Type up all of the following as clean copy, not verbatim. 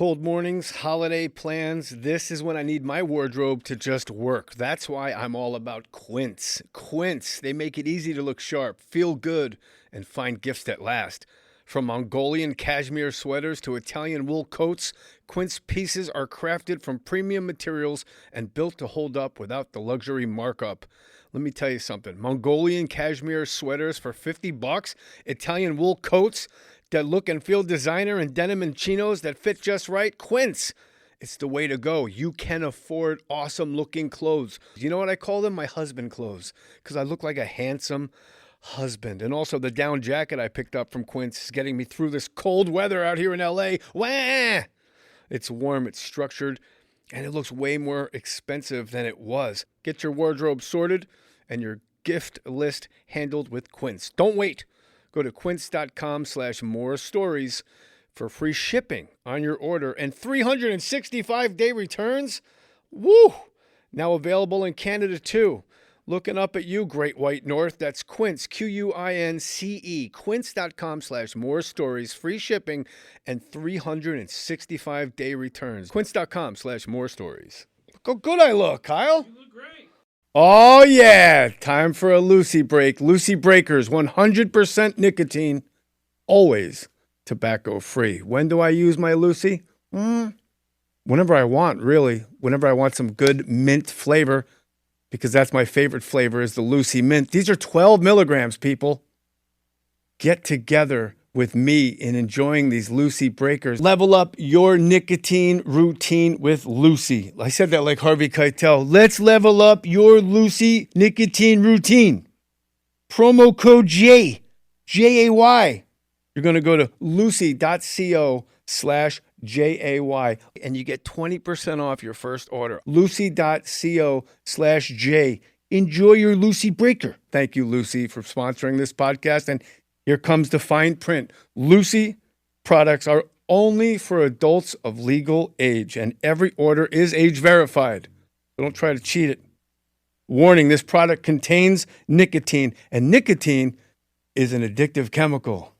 Cold mornings, holiday plans. This is when I need my wardrobe to just work. That's why I'm all about Quince. Quince, they make it easy to look sharp, feel good, and find gifts that last. From Mongolian cashmere sweaters to Italian wool coats, Quince pieces are crafted from premium materials and built to hold up without the luxury markup. Let me tell you something. Mongolian cashmere sweaters for $50, Italian wool coats that look and feel designer, and denim and chinos that fit just right. Quince, it's the way to go. You can afford awesome looking clothes. You know what I call them? My husband clothes, because I look like a handsome husband. And also the down jacket I picked up from Quince is getting me through this cold weather out here in LA. Wah! It's warm, it's structured, and it looks way more expensive than it was. Get your wardrobe sorted and your gift list handled with Quince. Don't wait. Go to quince.com/morestories for free shipping on your order and 365-day returns. Woo! Now available in Canada too. Looking up at you, Great White North. That's Quince, Quince, quince.com/morestories, free shipping and 365-day returns. Quince.com/morestories. Look how good I look, Kyle. You look great. Oh, yeah. Time for a Lucy break. Lucy Breakers, 100% nicotine, always tobacco-free. When do I use my Lucy? Whenever I want, really. Whenever I want some good mint flavor, because that's my favorite flavor is the Lucy Mint. These are 12 milligrams, people. Get together with me in enjoying these Lucy Breakers. Level up your nicotine routine with Lucy. I said that like Harvey Keitel. Let's level up your Lucy nicotine routine. Promo code J, J-A-Y. You're going to go to lucy.co/JAY and you get 20% off your first order. Lucy.co/J. Enjoy your Lucy Breaker. Thank you, Lucy, for sponsoring this podcast. And here comes the fine print. Lucy products are only for adults of legal age, and every order is age verified. So don't try to cheat it. Warning, this product contains nicotine, and nicotine is an addictive chemical.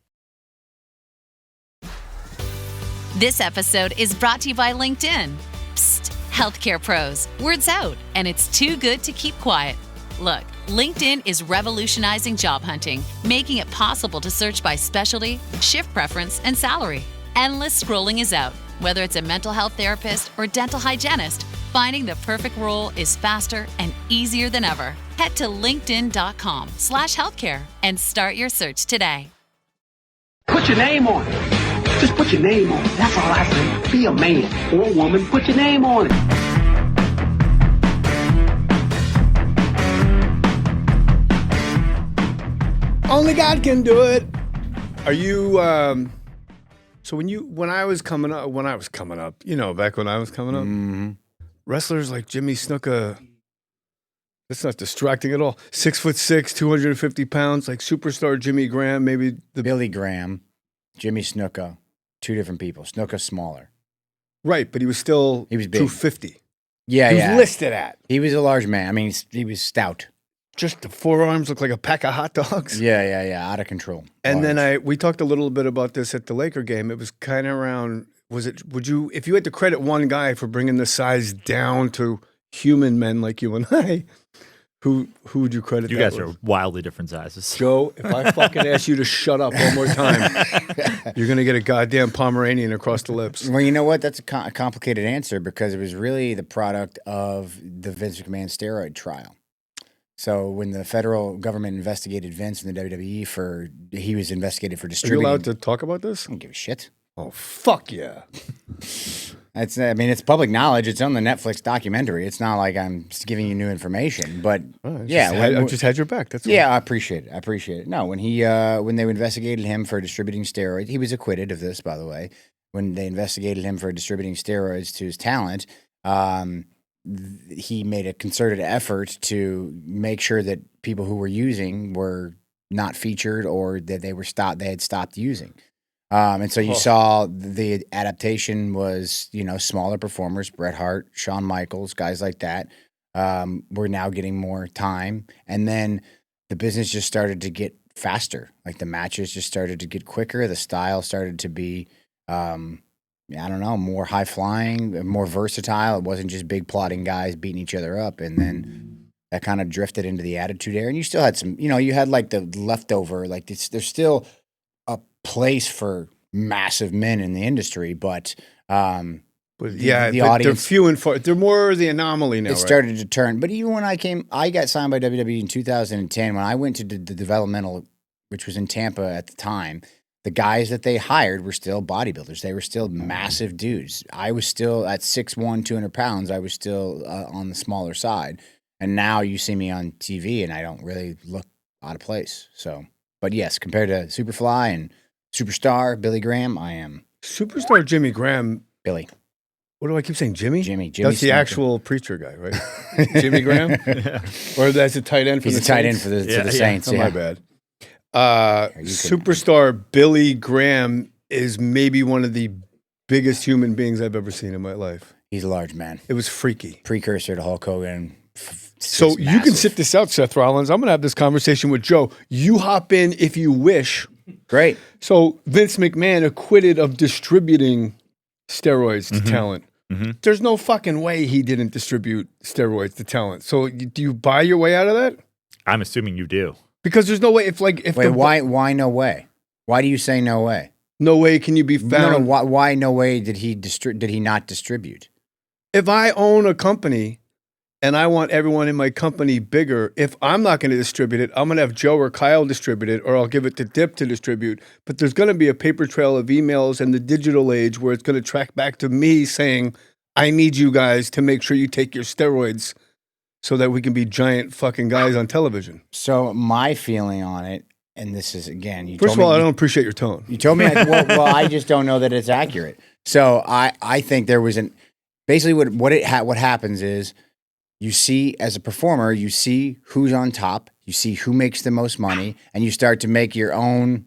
This episode is brought to you by LinkedIn. Psst, healthcare pros, word's out, and it's too good to keep quiet. Look, LinkedIn is revolutionizing job hunting, making it possible to search by specialty, shift preference, and salary. Endless scrolling is out. Whether it's a mental health therapist or dental hygienist, finding the perfect role is faster and easier than ever. Head to linkedin.com/healthcare and start your search today. Put your name on it. Just put your name on it. That's all I say. Be a man or a woman. Put your name on it. Only God can do it. Are you, so when I was coming up, you know, back when I was coming up, wrestlers like Jimmy Snuka, that's not distracting at all. 6'6", 250 pounds, like superstar Jimmy Graham, maybe the Billy Graham, Jimmy Snuka, two different people. Snuka's smaller. Right, but he was big. 250. Yeah, he was listed at. He was a large man. I mean, he was stout. Just the forearms look like a pack of hot dogs. Yeah, out of control. And large. then we talked a little bit about this at the Laker game. It was kind of around, if you had to credit one guy for bringing the size down to human men like you and I, who would you credit You that guys with? are wildly different sizes. Joe, if I fucking ask you to shut up one more time, you're going to get a goddamn Pomeranian across the lips. Well, you know what? That's a complicated answer because it was really the product of the Vince McMahon steroid trial. So when the federal government investigated Vince in the WWE he was investigated for Are you distributing. allowed to talk about this? I don't give a shit. Oh, fuck yeah. It's public knowledge. It's on the Netflix documentary. It's not like I'm just giving you new information. But I yeah, just had your back. That's all. yeah, I appreciate it. No, when they investigated him for distributing steroids, he was acquitted of this, by the way. When they investigated him for distributing steroids to his talent, he made a concerted effort to make sure that people who were using were not featured or that they had stopped using. And so you saw the adaptation was, smaller performers, Bret Hart, Shawn Michaels, guys like that, were now getting more time. And then the business just started to get faster. Like the matches just started to get quicker. The style started to be, I don't know, more high flying, more versatile. It wasn't just big plotting guys beating each other up. And then that kind of drifted into the Attitude Era. And you still had some, you had like the leftover, like there's still a place for massive men in the industry, but the audience, they're few and far. They're more the anomaly now. It started to turn. But even when I got signed by WWE in 2010. When I went to the developmental, which was in Tampa at the time, the guys that they hired were still bodybuilders. They were still massive dudes. I was still at 6'1", 200 pounds. I was still on the smaller side. And now you see me on TV, and I don't really look out of place. So, but yes, compared to Superfly and Superstar, Billy Graham, I am. Superstar Jimmy Graham. Billy. What do I keep saying? Jimmy? Jimmy. That's the actual preacher guy, right? Jimmy Graham? Or that's a tight end for the Saints? He's a tight end for the Saints, Oh, my bad. Superstar Billy Graham is maybe one of the biggest human beings I've ever seen in my life. He's a large man. It was freaky. Precursor to Hulk Hogan. So you can sit this out, Seth Rollins. I'm going to have this conversation with Joe. You hop in if you wish. Great. So Vince McMahon acquitted of distributing steroids to talent. Mm-hmm. There's no fucking way he didn't distribute steroids to talent. So do you buy your way out of that? I'm assuming you do. Because there's no way. Why no way? Why do you say no way? No way can you be found. No. Why no way did he not distribute? If I own a company and I want everyone in my company bigger, if I'm not going to distribute it, I'm going to have Joe or Kyle distribute it, or I'll give it to Dip to distribute. But there's going to be a paper trail of emails and the digital age where it's going to track back to me saying, I need you guys to make sure you take your steroids so that we can be giant fucking guys on television. So my feeling on it, and this is, again, First of all, I don't appreciate your tone. You told me, well, I just don't know that it's accurate. So I think there was basically what happens is, you see, as a performer, you see who's on top, you see who makes the most money, and you start to make you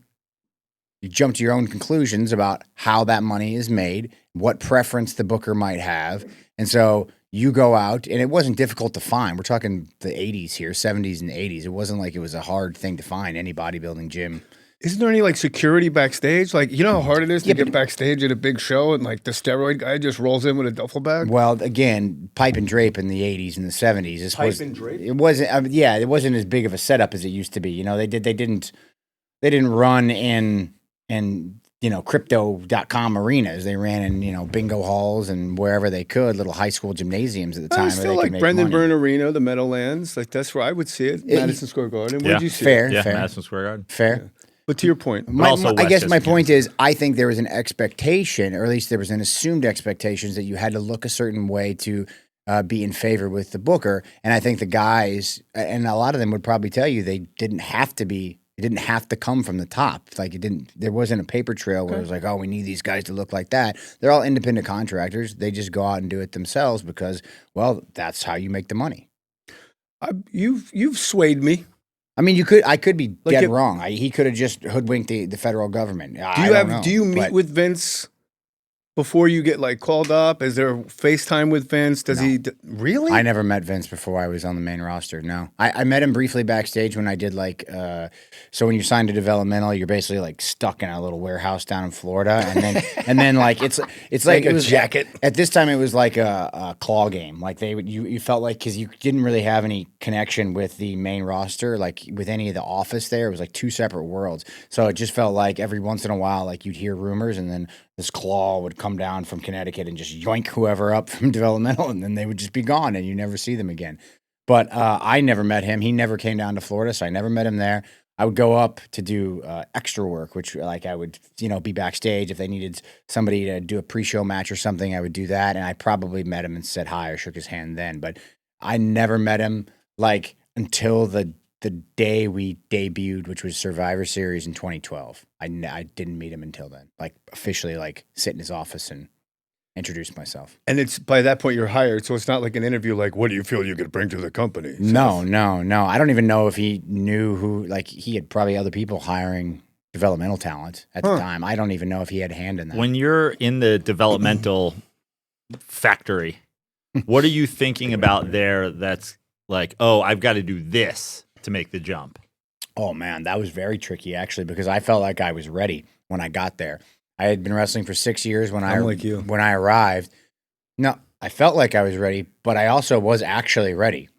jump to your own conclusions about how that money is made, what preference the booker might have. And so you go out, and it wasn't difficult to find. We're talking the 80s here, 70s and 80s. It wasn't like it was a hard thing to find any bodybuilding gym. Isn't there any like security backstage? Like, you know how hard it is to get backstage at a big show and like the steroid guy just rolls in with a duffel bag? Well, again, pipe and drape in the 80s and the 70s. Pipe and drape? It wasn't, it wasn't as big of a setup as it used to be. They didn't run in crypto.com arenas. They ran in, bingo halls and wherever they could, little high school gymnasiums at the time. Still like Brendan Byrne Arena, the Meadowlands. Like that's where I would see it. Madison Square Garden. Where'd you see fair, it? Yeah, fair. Madison Square Garden. Fair. Yeah. But to your point, I guess my point is, I think there was an expectation, or at least there was an assumed expectations that you had to look a certain way to be in favor with the booker. And I think the guys, and a lot of them would probably tell you they didn't have to be. It didn't have to come from the top. Like there wasn't a paper trail where it was like, oh, we need these guys to look like that. They're all independent contractors. They just go out and do it themselves because, well, that's how you make the money. You've swayed me. I mean, I could be dead wrong. He could have just hoodwinked the federal government. Do you meet with Vince before you get like called up? Is there FaceTime with Vince? Does he really? I never met Vince before I was on the main roster. No, I met him briefly backstage when I did like. So when you're signed to developmental, you're basically like stuck in a little warehouse down in Florida, and then like it's like a jacket. At this time, it was like a claw game. Like you felt like because you didn't really have any connection with the main roster, like with any of the office there. It was like two separate worlds. So it just felt like every once in a while, like you'd hear rumors, and then this claw would come down from Connecticut and just yoink whoever up from developmental, and then they would just be gone, and you never see them again. But I never met him. He never came down to Florida, so I never met him there. I would go up to do extra work, which like I would, be backstage. If they needed somebody to do a pre-show match or something, I would do that. And I probably met him and said hi or shook his hand then. But I never met him like until the day we debuted, which was Survivor Series in 2012. I didn't meet him until then, like officially like sit in his office and introduce myself. And it's by that point you're hired, so it's not like an interview like, what do you feel you could bring to the company? No. I don't even know if he knew who, like he had probably other people hiring developmental talent at the time. I don't even know if he had a hand in that. When you're in the developmental factory, what are you thinking about there that's like, oh, I've got to do this to make the jump? Oh man, that was very tricky actually, because I felt like I was ready when I got there. I had been wrestling for 6 years when I'm like you. when I arrived. No, I felt like I was ready, but I also was actually ready.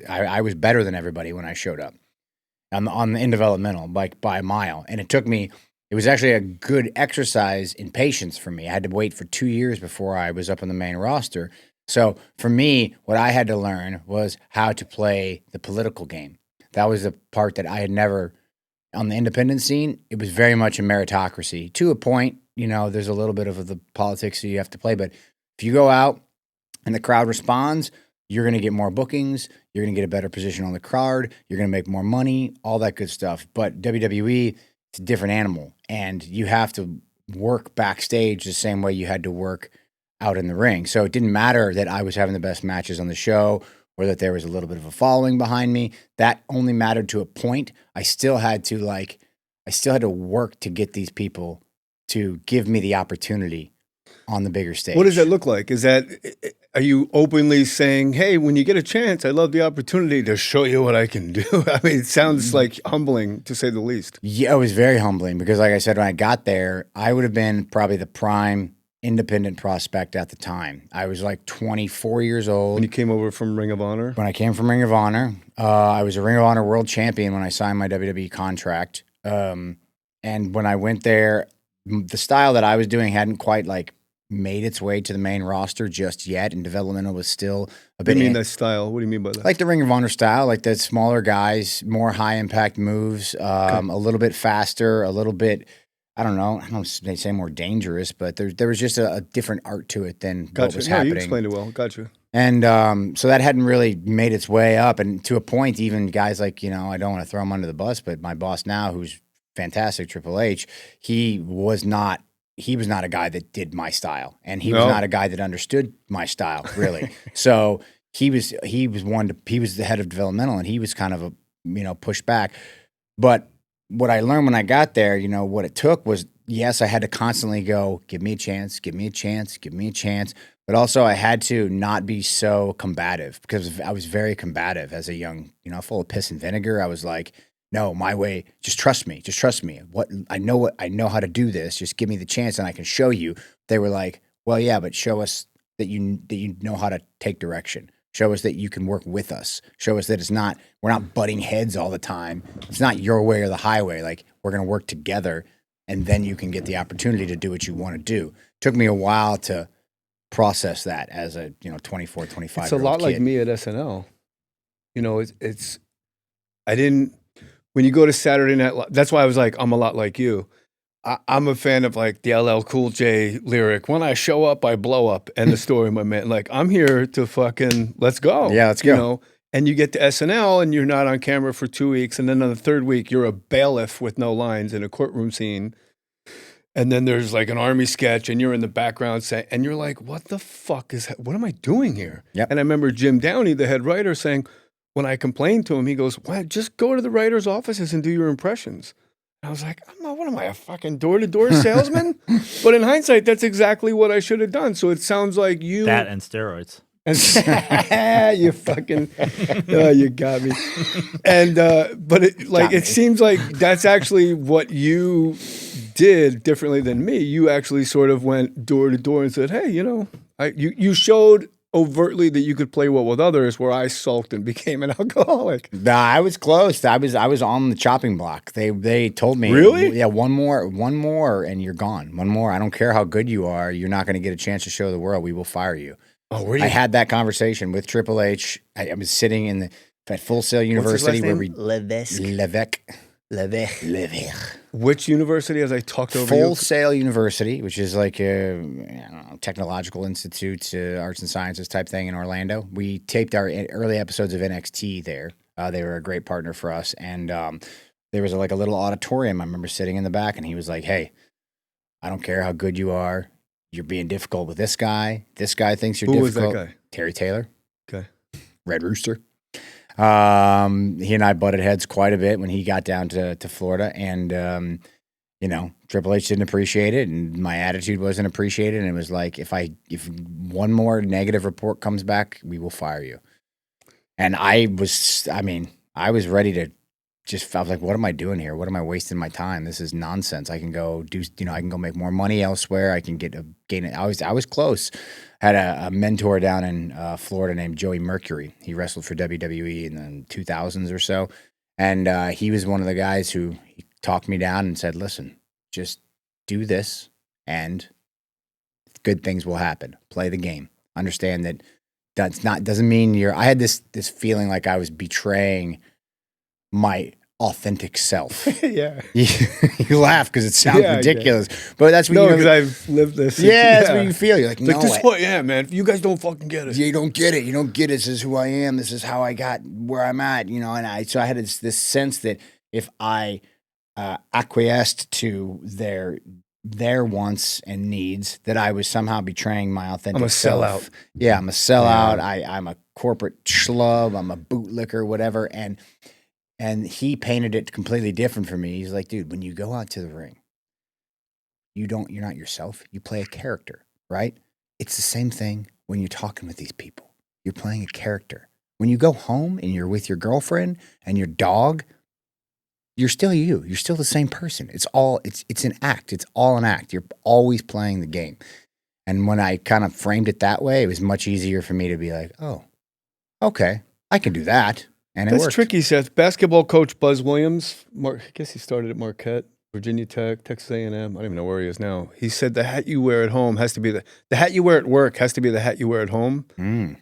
I was better than everybody when I showed up in developmental, like by a mile. And it was actually a good exercise in patience for me. I had to wait for 2 years before I was up on the main roster. So for me, what I had to learn was how to play the political game. That was the part that I had never, on the independent scene, it was very much a meritocracy. To a point, there's a little bit of the politics that you have to play. But if you go out and the crowd responds, you're going to get more bookings. You're going to get a better position on the card. You're going to make more money, all that good stuff. But WWE, it's a different animal. And you have to work backstage the same way you had to work out in the ring. So it didn't matter that I was having the best matches on the show or that there was a little bit of a following behind me. That only mattered to a point. I still had to work to get these people to give me the opportunity on the bigger stage. What does that look like? Are you openly saying, hey, when you get a chance, I'd love the opportunity to show you what I can do? I mean, it sounds like humbling, to say the least. Yeah, it was very humbling because, like I said, when I got there, I would have been probably the prime independent prospect at the time. I was like 24 years old. When you came over from Ring of Honor? When I came from Ring of Honor, I was a Ring of Honor world champion when I signed my WWE contract. And when I went there, the style that I was doing hadn't quite made its way to the main roster just yet, and developmental was still a bit. What do you mean that style? What do you mean by that? Like the Ring of Honor style, like the smaller guys, more high impact moves, a little bit faster, a little bit. I don't know they say more dangerous, but there was just a different art to it than what was happening. You explained it well. Gotcha. And so that hadn't really made its way up, and to a point, even guys like I don't want to throw him under the bus, but my boss now, who's fantastic, Triple H, he was not a guy that did my style, and he was not a guy that understood my style really. So he was the head of developmental, and he was kind of pushed back. But what I learned when I got there, what it took was, yes, I had to constantly go, give me a chance, give me a chance, give me a chance. But also I had to not be so combative, because I was very combative as a young, full of piss and vinegar. I was like, no, my way, just trust me. Just trust me. I know how to do this. Just give me the chance and I can show you. They were like, well, yeah, but show us that you know how to take direction. Show us that you can work with us. Show us that we're not butting heads all the time. It's not your way or the highway. Like, we're going to work together, and then you can get the opportunity to do what you want to do. Took me a while to process that as a 24, 25-year-old kid. It's a lot like me at SNL. When you go to Saturday Night Live, that's why I was like, I'm a lot like you. I'm a fan of like the LL Cool J lyric, when I show up, I blow up, and the story, my man. Like, I'm here to fucking, let's go. Yeah, let's go. And you get to SNL and you're not on camera for 2 weeks. And then on the third week, you're a bailiff with no lines in a courtroom scene. And then there's like an army sketch and you're in the background and you're like, what the fuck what am I doing here? Yep. And I remember Jim Downey, the head writer, saying, when I complained to him, he goes, well, just go to the writers' offices and do your impressions. I was like, what am I, a fucking door-to-door salesman? But in hindsight, that's exactly what I should have done. So it sounds like you... That and steroids. You fucking... Oh, you got me. And, but it seems like that's actually what you did differently than me. You actually sort of went door to door and said, hey, you showed overtly that you could play well with others, where I sulked and became an alcoholic. Nah, I was close. I was on the chopping block. They told me, really? Yeah, one more, and you're gone. One more. I don't care how good you are. You're not going to get a chance to show the world. We will fire you. Oh, were you? I had that conversation with Triple H. I was sitting at Full Sail University where we Levesque. Which university, as I talked over Full Sail University, which is like a technological institute, arts and sciences type thing in Orlando. We taped our early episodes of NXT there. They were a great partner for us. And there was like a little auditorium. I remember sitting in the back, and he was like, hey, I don't care how good you are. You're being difficult with this guy. This guy thinks you're difficult. Who was that guy? Terry Taylor. Okay. Red Rooster. He and I butted heads quite a bit when he got down to Florida, and Triple H didn't appreciate it, and my attitude wasn't appreciated, and it was like, if one more negative report comes back, we will fire you. And I was ready to felt like, what am I doing here? What am I wasting my time? This is nonsense. I can go do, I can go make more money elsewhere. I can gain it. I was close. I had a mentor down in Florida named Joey Mercury. He wrestled for WWE in the 2000s or so. And he was one of the guys who he talked me down and said, listen, just do this and good things will happen. Play the game. Understand that doesn't mean I had this feeling like I was betraying my authentic self. Yeah. You laugh because it sounds ridiculous, but that's what because I've lived this. That's what you feel. You're like, it's like, this is who I am, man. You guys don't fucking get it. You don't get it. You don't get it. This is who I am. This is how I got where I'm at. And so I had this sense that if I acquiesced to their wants and needs, that I was somehow betraying my authentic self. I'm a sellout. Yeah, I'm a sellout. Yeah. I'm a corporate schlub. I'm a bootlicker, whatever. And he painted it completely different for me. He's like, dude, when you go out to the ring, you're not yourself. You play a character, right? It's the same thing when you're talking with these people. You're playing a character. When you go home and you're with your girlfriend and your dog, you're still you. You're still the same person. It's an act. It's all an act. You're always playing the game. And when I kind of framed it that way, it was much easier for me to be like, oh, okay, I can do that. And that's worked. tricky, Seth. Basketball coach Buzz Williams, I guess he started at Marquette, Virginia Tech, Texas A&M. I don't even know where he is now. He said the hat you wear at home has to be the hat you wear at work has to be the hat you wear at home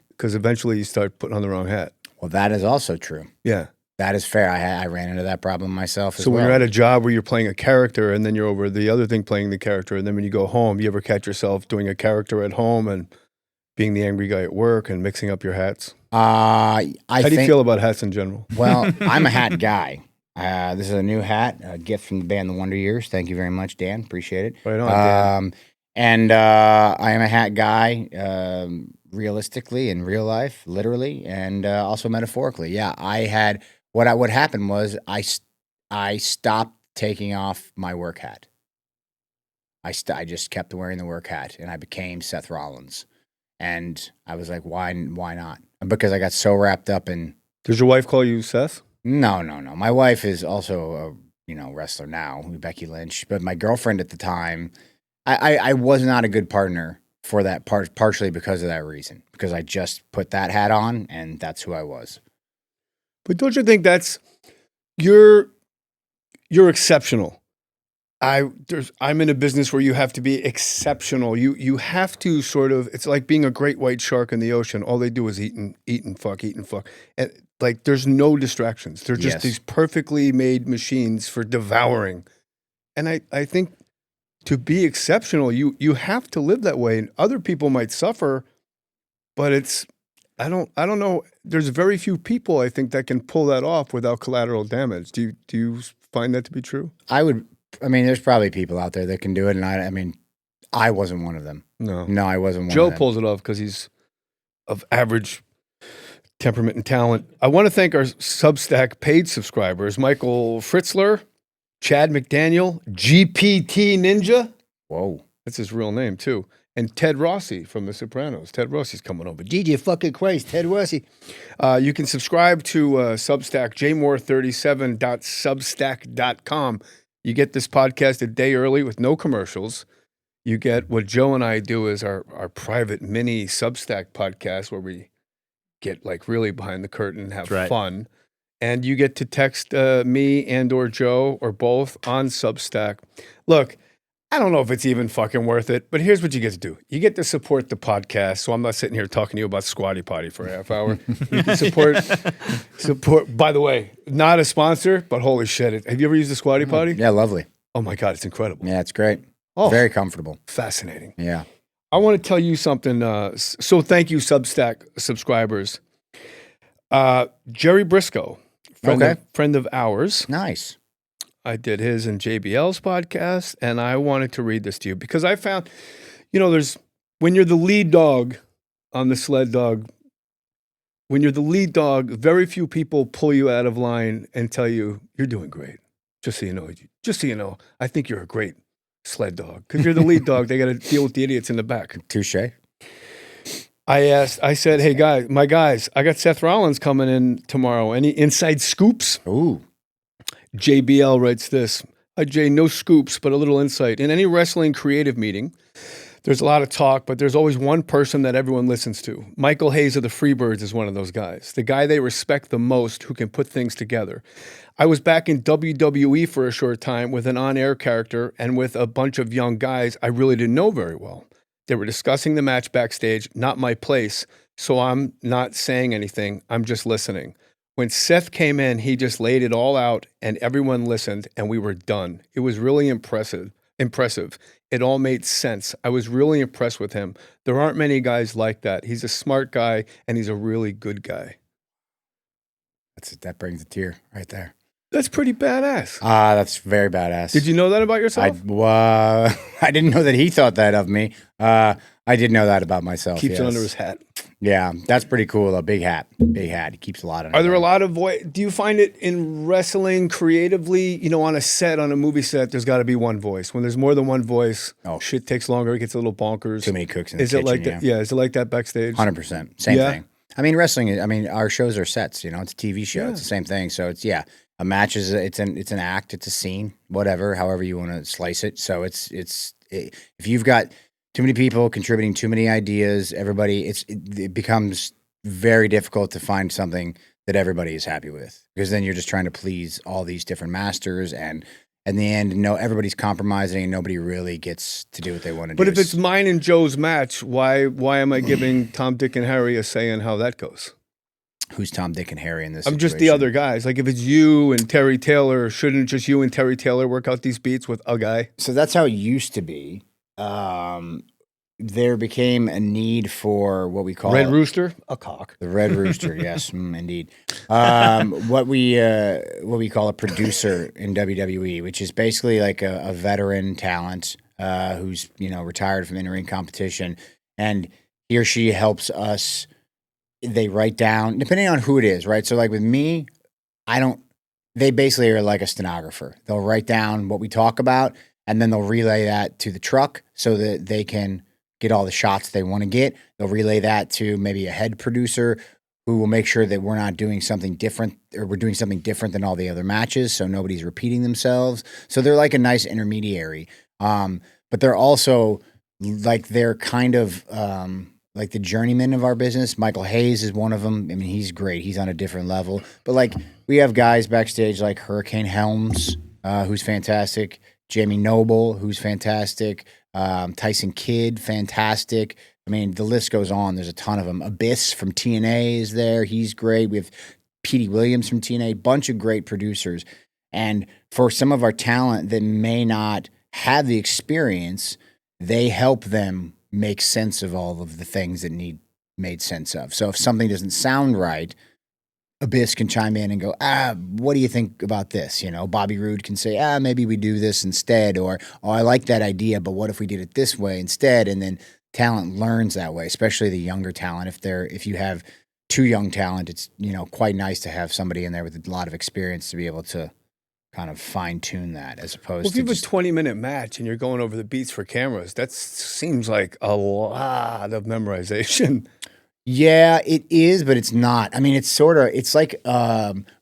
because eventually you start putting on the wrong hat. Well, that is also true. Yeah. That is fair. I ran into that problem myself as well. So when you're at a job where you're playing a character and then you're over the other thing playing the character, and then when you go home, you ever catch yourself doing a character at home and being the angry guy at work and mixing up your hats? How do you feel about hats in general? Well, I'm a hat guy. This is a new hat, a gift from the band The Wonder Years. Thank you very much, Dan. Appreciate it. Right on, Dan. And I am a hat guy, realistically in real life, literally, and also metaphorically. Yeah, what happened was I stopped taking off my work hat. I just kept wearing the work hat, and I became Seth Rollins. And I was like, why not? Because I got so wrapped up in. Does your wife call you Seth? No. My wife is also a wrestler now, Becky Lynch. But my girlfriend at the time, I was not a good partner for that partially because of that reason. Because I just put that hat on, and that's who I was. But don't you think you're exceptional? I'm in a business where you have to be exceptional. You have to sort of, it's like being a great white shark in the ocean. All they do is eat and fuck. And like, there's no distractions. They're just these perfectly made machines for devouring. And I think to be exceptional, you have to live that way. And other people might suffer, but I don't know. There's very few people I think that can pull that off without collateral damage. Do you find that to be true? There's probably people out there that can do it, and I wasn't one of them. No, I wasn't one of them. Joe pulls it off because he's of average temperament and talent. I want to thank our Substack paid subscribers, Michael Fritzler, Chad McDaniel, GPT Ninja. Whoa. That's his real name, too. And Ted Rossi from The Sopranos. Ted Rossi's coming over. DJ fucking Christ, Ted Rossi. You can subscribe to Substack, jmohr37.substack.com. You get this podcast a day early with no commercials. You get what Joe and I do is our private mini Substack podcast where we get like really behind the curtain and have fun. And you get to text me and or Joe or both on Substack. Look, I don't know if it's even fucking worth it, but here's what you get to do. You get to support the podcast, so I'm not sitting here talking to you about Squatty Potty for a half hour. You can support. By the way, not a sponsor, but holy shit. Have you ever used the Squatty Potty? Yeah, lovely. Oh my God, it's incredible. Yeah, it's great. Oh, very comfortable. Fascinating. Yeah. I want to tell you something. So thank you, Substack subscribers. Jerry Briscoe, friend of ours. Nice. I did his and JBL's podcast, and I wanted to read this to you because I found, when you're the lead dog on the sled dog, when you're the lead dog, very few people pull you out of line and tell you, you're doing great. Just so you know, I think you're a great sled dog. Because you're the lead dog, they got to deal with the idiots in the back. Touche. I said, hey, my guys, I got Seth Rollins coming in tomorrow. Any inside scoops? Ooh. JBL writes this. Jay, no scoops, but a little insight. In any wrestling creative meeting, there's a lot of talk, but there's always one person that everyone listens to. Michael Hayes of the Freebirds is one of those guys, the guy they respect the most who can put things together. I was back in WWE for a short time with an on-air character and with a bunch of young guys I really didn't know very well. They were discussing the match backstage, not my place, so I'm not saying anything. I'm just listening. When Seth came in, he just laid it all out and everyone listened and we were done. It was really impressive. It all made sense. I was really impressed with him. There aren't many guys like that. He's a smart guy and he's a really good guy. That brings a tear right there. That's pretty badass. That's very badass. Did you know that about yourself? I didn't know that he thought that of me. I did know that about myself. Keeps yes. it under his hat. Yeah, that's pretty cool. A big hat. Big hat. He keeps a lot of. Are there a lot of do you find it in wrestling creatively, on a set, on a movie set, there's got to be one voice. When there's more than one voice, shit takes longer. It gets a little bonkers. Too many cooks in the kitchen. Is it like that? Yeah, is it like that backstage? 100%. Same thing. I mean, wrestling. I mean, our shows are sets. It's a TV show. Yeah. It's the same thing. So it's a match is it's an act. It's a scene. Whatever, however you want to slice it. So if you've got too many people contributing too many ideas, it becomes very difficult to find something that everybody is happy with, because then you're just trying to please all these different masters, and in the end, everybody's compromising and nobody really gets to do what they want to do. But if it's mine and Joe's match, why am I giving Tom, Dick, and Harry a say in how that goes? Who's Tom, Dick, and Harry in this? I'm just the other guys. Like if it's you and Terry Taylor, shouldn't just you and Terry Taylor work out these beats with a guy? So that's how it used to be. There became a need for what we call Red Rooster, a cock. The Red Rooster, yes, indeed. What we call a producer in WWE, which is basically like a veteran talent who's retired from in-ring competition, and he or she helps us. They write down, depending on who it is, right? So like with me, they basically are like a stenographer. They'll write down what we talk about, and then they'll relay that to the truck so that they can get all the shots they want to get. They'll relay that to maybe a head producer who will make sure that we're not doing something different, or we're doing something different than all the other matches, so nobody's repeating themselves. So they're like a nice intermediary. But they're also like they're kind of like the journeyman of our business. Michael Hayes is one of them. I mean, he's great. He's on a different level. But like we have guys backstage like Hurricane Helms, who's fantastic. Jamie Noble, who's fantastic. Tyson Kidd, fantastic. I mean, the list goes on. There's a ton of them. Abyss from TNA is there. He's great. We have Petey Williams from TNA. Bunch of great producers. And for some of our talent that may not have the experience, they help them make sense of all of the things that need made sense of. So if something doesn't sound right, Abyss can chime in and go, what do you think about this? Bobby Roode can say, maybe we do this instead, or, I like that idea, but what if we did it this way instead? And then talent learns that way, especially the younger talent. If you have too young talent, it's, quite nice to have somebody in there with a lot of experience to be able to kind of fine tune that, as opposed to if you have a 20-minute match and you're going over the beats for cameras, that seems like a lot of memorization. Yeah, it is, but it's not. I mean, it's like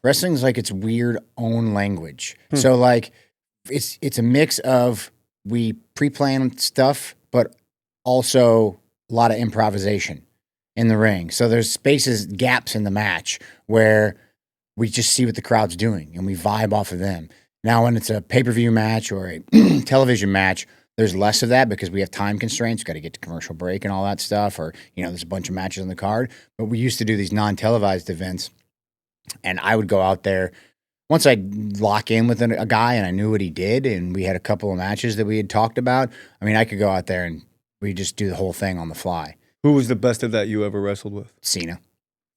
wrestling's like its weird own language. So like it's a mix of we pre-plan stuff, but also a lot of improvisation in the ring. So there's gaps in the match where we just see what the crowd's doing and we vibe off of them. Now, when it's a pay-per-view match or a television match, there's less of that because we have time constraints. We've got to get to commercial break and all that stuff, or, there's a bunch of matches on the card. But we used to do these non-televised events, and I would go out there. Once I'd lock in with a guy and I knew what he did, and we had a couple of matches that we had talked about, I mean, I could go out there and we just do the whole thing on the fly. Who was the best of that you ever wrestled with? Cena.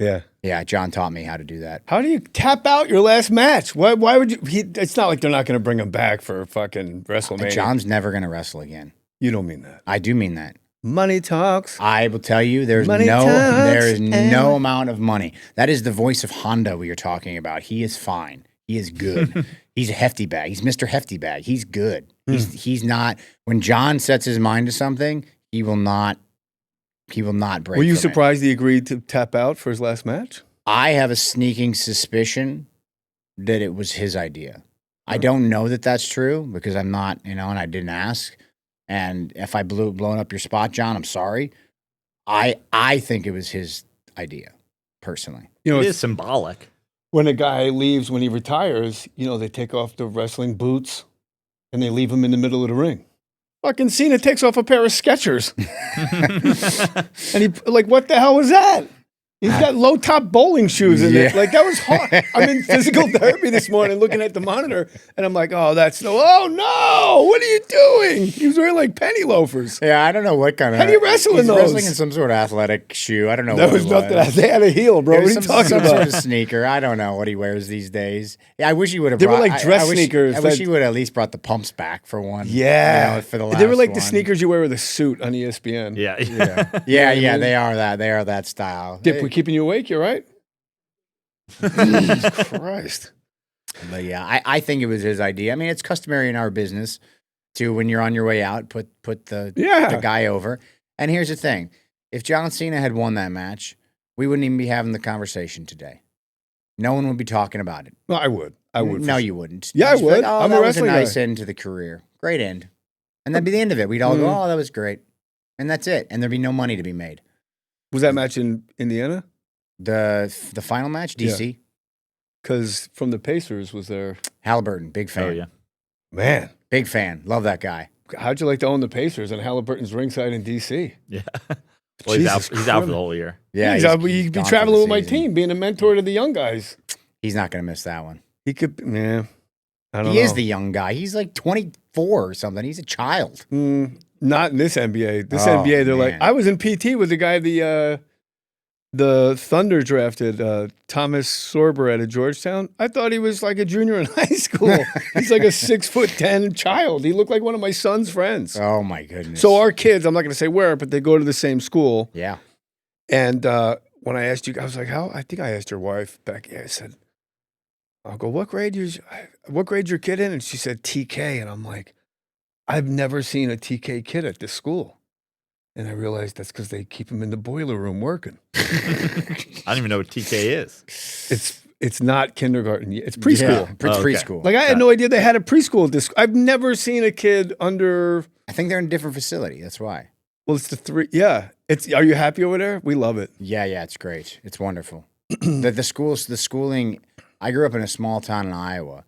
Yeah. Yeah, John taught me how to do that. How do you tap out your last match? Why would you? It's not like they're not going to bring him back for fucking WrestleMania. John's never going to wrestle again. You don't mean that. I do mean that. Money talks. I will tell you, there is no amount of money. That is the voice of Honda we are talking about. He is fine. He is good. He's a hefty bag. He's Mr. Hefty Bag. He's good. He's not. When John sets his mind to something, he will not break. Were you surprised he agreed to tap out for his last match? I have a sneaking suspicion that it was his idea. I don't know that that's true because I'm not, and I didn't ask. And if I blown up your spot, John, I'm sorry. I think it was his idea, personally. You know, It it's is symbolic. when a guy leaves, when he retires, they take off the wrestling boots and they leave him in the middle of the ring. Fucking Cena takes off a pair of Skechers. And he, like, what the hell was that? He's got low top bowling shoes in it. Like, that was hard. I'm in physical therapy this morning looking at the monitor, and I'm like, oh no, what are you doing? He was wearing like penny loafers. Yeah, I don't know what kind of. How do you wrestle in he's those? wressling in some sort of athletic shoe. I don't know That what was it nothing. They had a heel, bro. It What was are you talking some about? sort of sneaker. I don't know what he wears these days. Yeah, I wish he would have. They were brought, like dress I wish, sneakers I wish that- he would have at least brought the pumps back for one. Yeah. For the last they were like the one. sneakers you wear with a suit on ESPN. Yeah. Yeah, they are that. They are that style. Dip, we're keeping you awake. You're right. Jesus Christ. But yeah, I think it was his idea. I mean, it's customary in our business to, when you're on your way out, put the guy over. And here's the thing. If John Cena had won that match, we wouldn't even be having the conversation today. No one would be talking about it. No, I would. No, you wouldn't. Yeah, I You'd just be would. Like, oh, I'm a that was a wrestling nice guy. end to the career. Great end. And that'd be the end of it. We'd all go, oh, that was great. And that's it. And there'd be no money to be made. Was that match in Indiana? The final match, DC. Because from the Pacers was there. Halliburton, big fan. Oh, yeah. Man, Big fan. Love that guy. how'd you like to own the Pacers and Halliburton's ringside in D.C.? Yeah. Well, he's out Jesus for the Christ. whole year. Yeah, he'd be gone for traveling the with my season. team, being a mentor to the young guys. He's not going to miss that one. He could, I don't know. He is the young guy. He's like 24 or something. He's a child. Not in this NBA. This Oh, NBA, they're like, man. I was in PT with the guy the Thunder drafted, Thomas Sorber out of Georgetown. I thought he was like a junior in high school. He's like a 6'10" child. He looked like one of my son's friends. Oh, my goodness. So our kids, I'm not going to say where, but they go to the same school. Yeah. And when I asked you, I was like, how? I think I asked your wife, Becky. I said, I'll go, what grade's your kid in? And she said TK. And I'm like, I've never seen a TK kid at this school. And I realized that's because they keep him in the boiler room working. I don't even know what TK is. It's not kindergarten. It's preschool. Yeah, Oh, okay. preschool. Like I had no idea they had a preschool at this. I've never seen a kid under. I think they're in a different facility. That's why. Well, it's the three. Yeah. Are you happy over there? We love it. Yeah, it's great. It's wonderful. the schooling. I grew up in a small town in Iowa.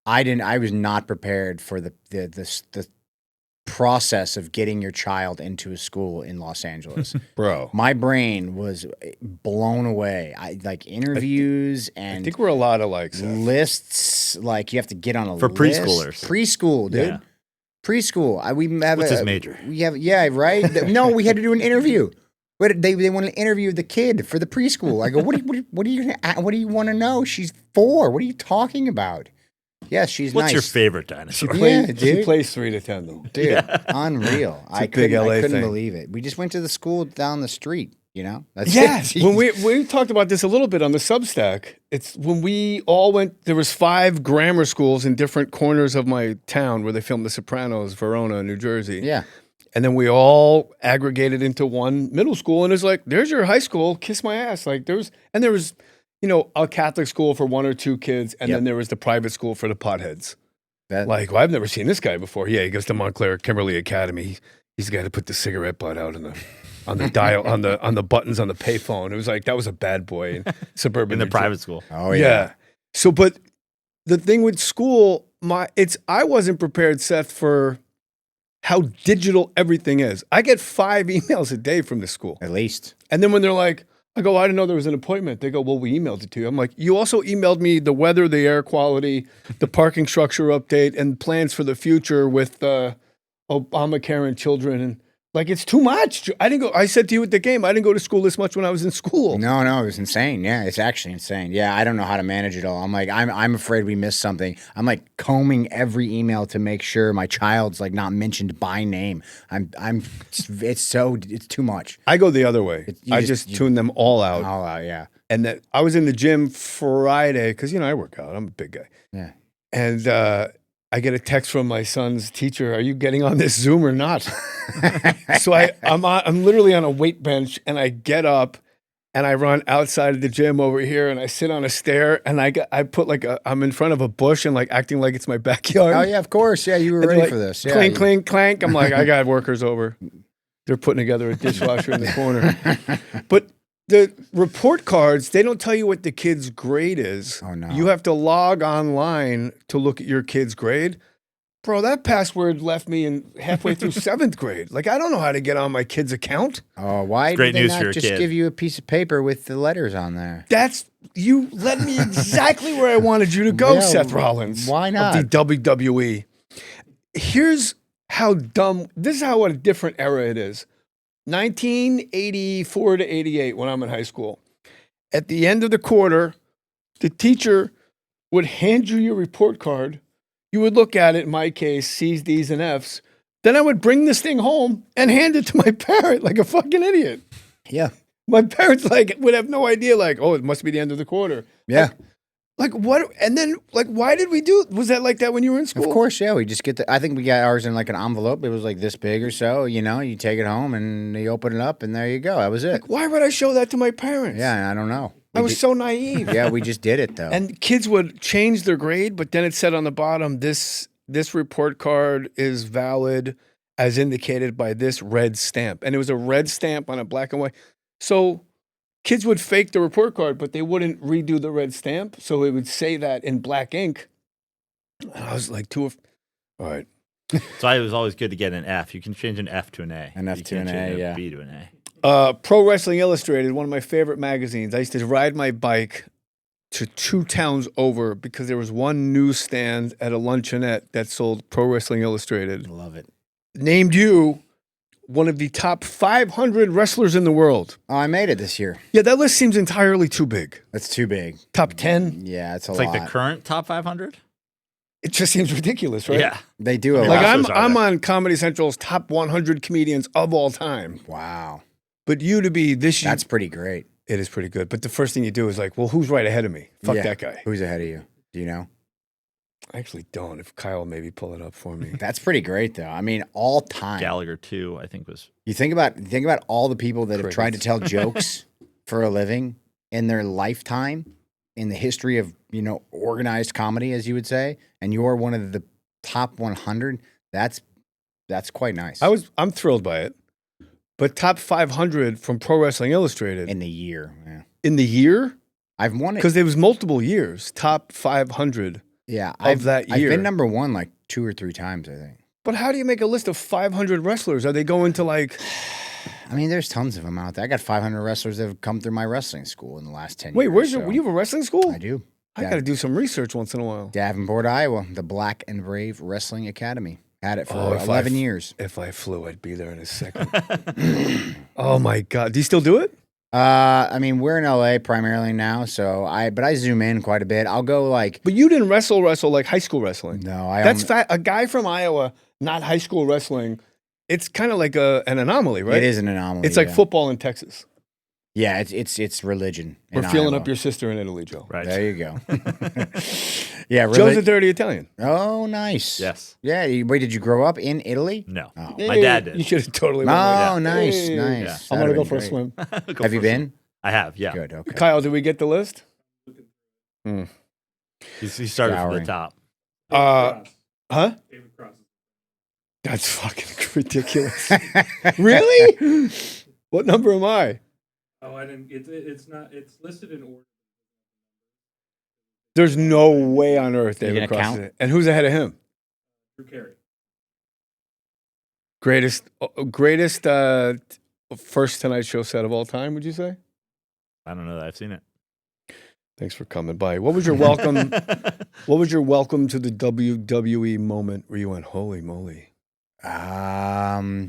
I was not prepared for the process of getting your child into a school in Los Angeles. Bro. My brain was blown away. I like interviews and I think we're a lot alike, Seth. lists. Like you have to get on a For list. preschoolers. Preschool, dude. Yeah. Preschool. We have What's his major? We have right. No, we had to do an interview. But they want to interview the kid for the preschool. I go, what do you want to know? She's 4. What are you talking about? Yes, she's What's nice. your favorite dinosaur? Yeah, She dude. plays 3 to 10 though. Dude, unreal. I big LA couldn't thing. believe it. We just went to the school down the street, That's Yes. it. When we talked about this a little bit on the Substack, it's when we all went, there was 5 grammar schools in different corners of my town where they filmed The Sopranos, Verona, New Jersey. Yeah. And then we all aggregated into one middle school, and it's like, there's your high school, kiss my ass. Like there was, a Catholic school for 1 or 2 kids, and then there was the private school for the potheads. Like, well, I've never seen this guy before. Yeah, he goes to Montclair Kimberly Academy. He's the guy that put the cigarette butt out on the dial on the buttons on the payphone. It was like that was a bad boy in suburban In the New Jersey. private school. Oh Yeah. So, but the thing with school, I wasn't prepared, Seth, for how digital everything is. I get 5 emails a day from the school. At least. And then when they're like, I go, I didn't know there was an appointment. They go, well, we emailed it to you. I'm like, you also emailed me the weather, the air quality, the parking structure update, and plans for the future with Obamacare and children. And like, it's too much. I said to you at the game, I didn't go to school this much when I was in school. No, it was insane. Yeah, it's actually insane. Yeah, I don't know how to manage it all. I'm like, I'm afraid we missed something. I'm like combing every email to make sure my child's like not mentioned by name. It's too much. I go the other way. I you just tune them all out. All out, yeah. And that I was in the gym Friday because, I work out. I'm a big guy. Yeah. And I get a text from my son's teacher. Are you getting on this Zoom or not? So I'm literally on a weight bench, and I get up, and I run outside of the gym over here, and I sit on a stair, and I put like I'm in front of a bush and like acting like it's my backyard. Oh yeah, of course. Yeah, you were And ready like, for this. Yeah, clink, clink, clank. I'm like, I got workers over. They're putting together a dishwasher in the corner. But the report cards, they don't tell you what the kid's grade is. Oh, no. You have to log online to look at your kid's grade. Bro, that password left me in halfway through 7th grade. Like, I don't know how to get on my kid's account. Oh, why It's great did they news for not your just kid. give you a piece of paper with the letters on there? You led me exactly where I wanted you to go, Yeah, Seth Rollins. why not? Of the WWE. Here's how dumb, this is how what a different era it is. 1984 to 88, when I'm in high school. At the end of the quarter, the teacher would hand you your report card. You would look at it, in my case, C's, D's, and F's. Then I would bring this thing home and hand it to my parent like a fucking idiot. Yeah. My parents would have no idea, oh, it must be the end of the quarter. Yeah. Like what? And then why did we do? Was that like that when you were in school? Of course, yeah. We just get I think we got ours in like an envelope. It was like this big or so. You know, you take it home and you open it up, and there you go. That was it. Why would I show that to my parents? Yeah, I don't know. I was so naive. Yeah, we just did it though. And kids would change their grade, but then it said on the bottom, this report card is valid as indicated by this red stamp. And it was a red stamp on a black and white. So kids would fake the report card, but they wouldn't redo the red stamp. So it would say that in black ink. And I was like, all right. So it was always good to get an F. You can change an F to an A. An F You to can't an A, change yeah. B to an A. Pro Wrestling Illustrated, one of my favorite magazines. I used to ride my bike to 2 towns over because there was one newsstand at a luncheonette that sold Pro Wrestling Illustrated. Love it. Named you one of the top 500 wrestlers in the world. Oh, I made it this year. Yeah, that list seems entirely too big. That's too big. Top 10? Yeah, it's a It's lot. like the current top 500? It just seems ridiculous, right? Yeah. They do a Like, Like lot. wrestlers are I'm there. on Comedy Central's top 100 comedians of all time. Wow. But you to be this year, That's pretty great. it is pretty good. But the first thing you do is like, well, who's right ahead of me? Fuck Yeah. that guy. Who's ahead of you? Do you know? I actually don't. If Kyle maybe pull it up for me. That's pretty great though. I mean, all time. Gallagher, too, I think was. You think about all the people that have tried to Crickets. tell jokes for a living in their lifetime in the history of, organized comedy, as you would say, and you're one of the top 100. That's quite nice. I'm thrilled by it. But top 500 from Pro Wrestling Illustrated in the year. Yeah. in the year? I've won it. Because there was multiple years, top 500 Yeah, of that year. I've been number one like 2 or 3 times, I think. But how do you make a list of 500 wrestlers? Are they going to like... I mean, there's tons of them out there. I got 500 wrestlers that have come through my wrestling school in the last 10 Wait, years. where's so you have a wrestling school? I do. I got to do some research once in a while. Davenport, Iowa, the Black and Brave Wrestling Academy. Had it for Oh, if 11 years. If I flew, I'd be there in a second. Oh my God. Do you still do it? I mean, we're in LA primarily now, but I zoom in quite a bit. I'll go like, But you didn't wrestle like high school wrestling. no, That's a guy from Iowa, not high school wrestling. It's kind of like an anomaly, right? It is an anomaly. It's like yeah. football in Texas. Yeah, it's religion. We're in feeling Iowa. up your sister in Italy, Joe. Right. There you go. Yeah, Joe's really. a dirty Italian. Oh, nice. Yes. Yeah. Wait, did you grow up in Italy? No. Oh. My dad did. You should have totally Oh, went there. nice, Hey. nice. I'm going to That'd go have for a been swim. Go Have you for been? I have, yeah. Good. Okay. Kyle, did we get the list? He started from the Showering. top. Huh? That's fucking ridiculous. Really? What number am I? Oh, I didn't. It's not. It's listed in order. There's no way on earth You David gonna crosses count? it. And who's ahead of him? Drew Carey. Greatest first Tonight Show set of all time, would you say? I don't know that I've seen it. Thanks for coming by. What was your welcome? What was your welcome to the WWE moment where you went, holy moly? That's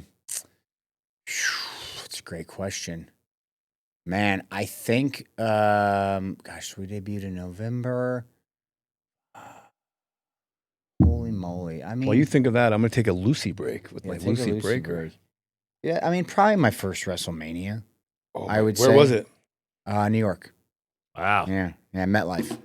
a great question. Man, I think, gosh, we debuted in November. Holy moly. I mean, While you think of that, I'm going to take a Lucy break with yeah, my take a Lucy Lucy breaker. break. Yeah, I mean, probably my first WrestleMania. Oh, I would where say- was it? New York. Wow. Yeah, MetLife.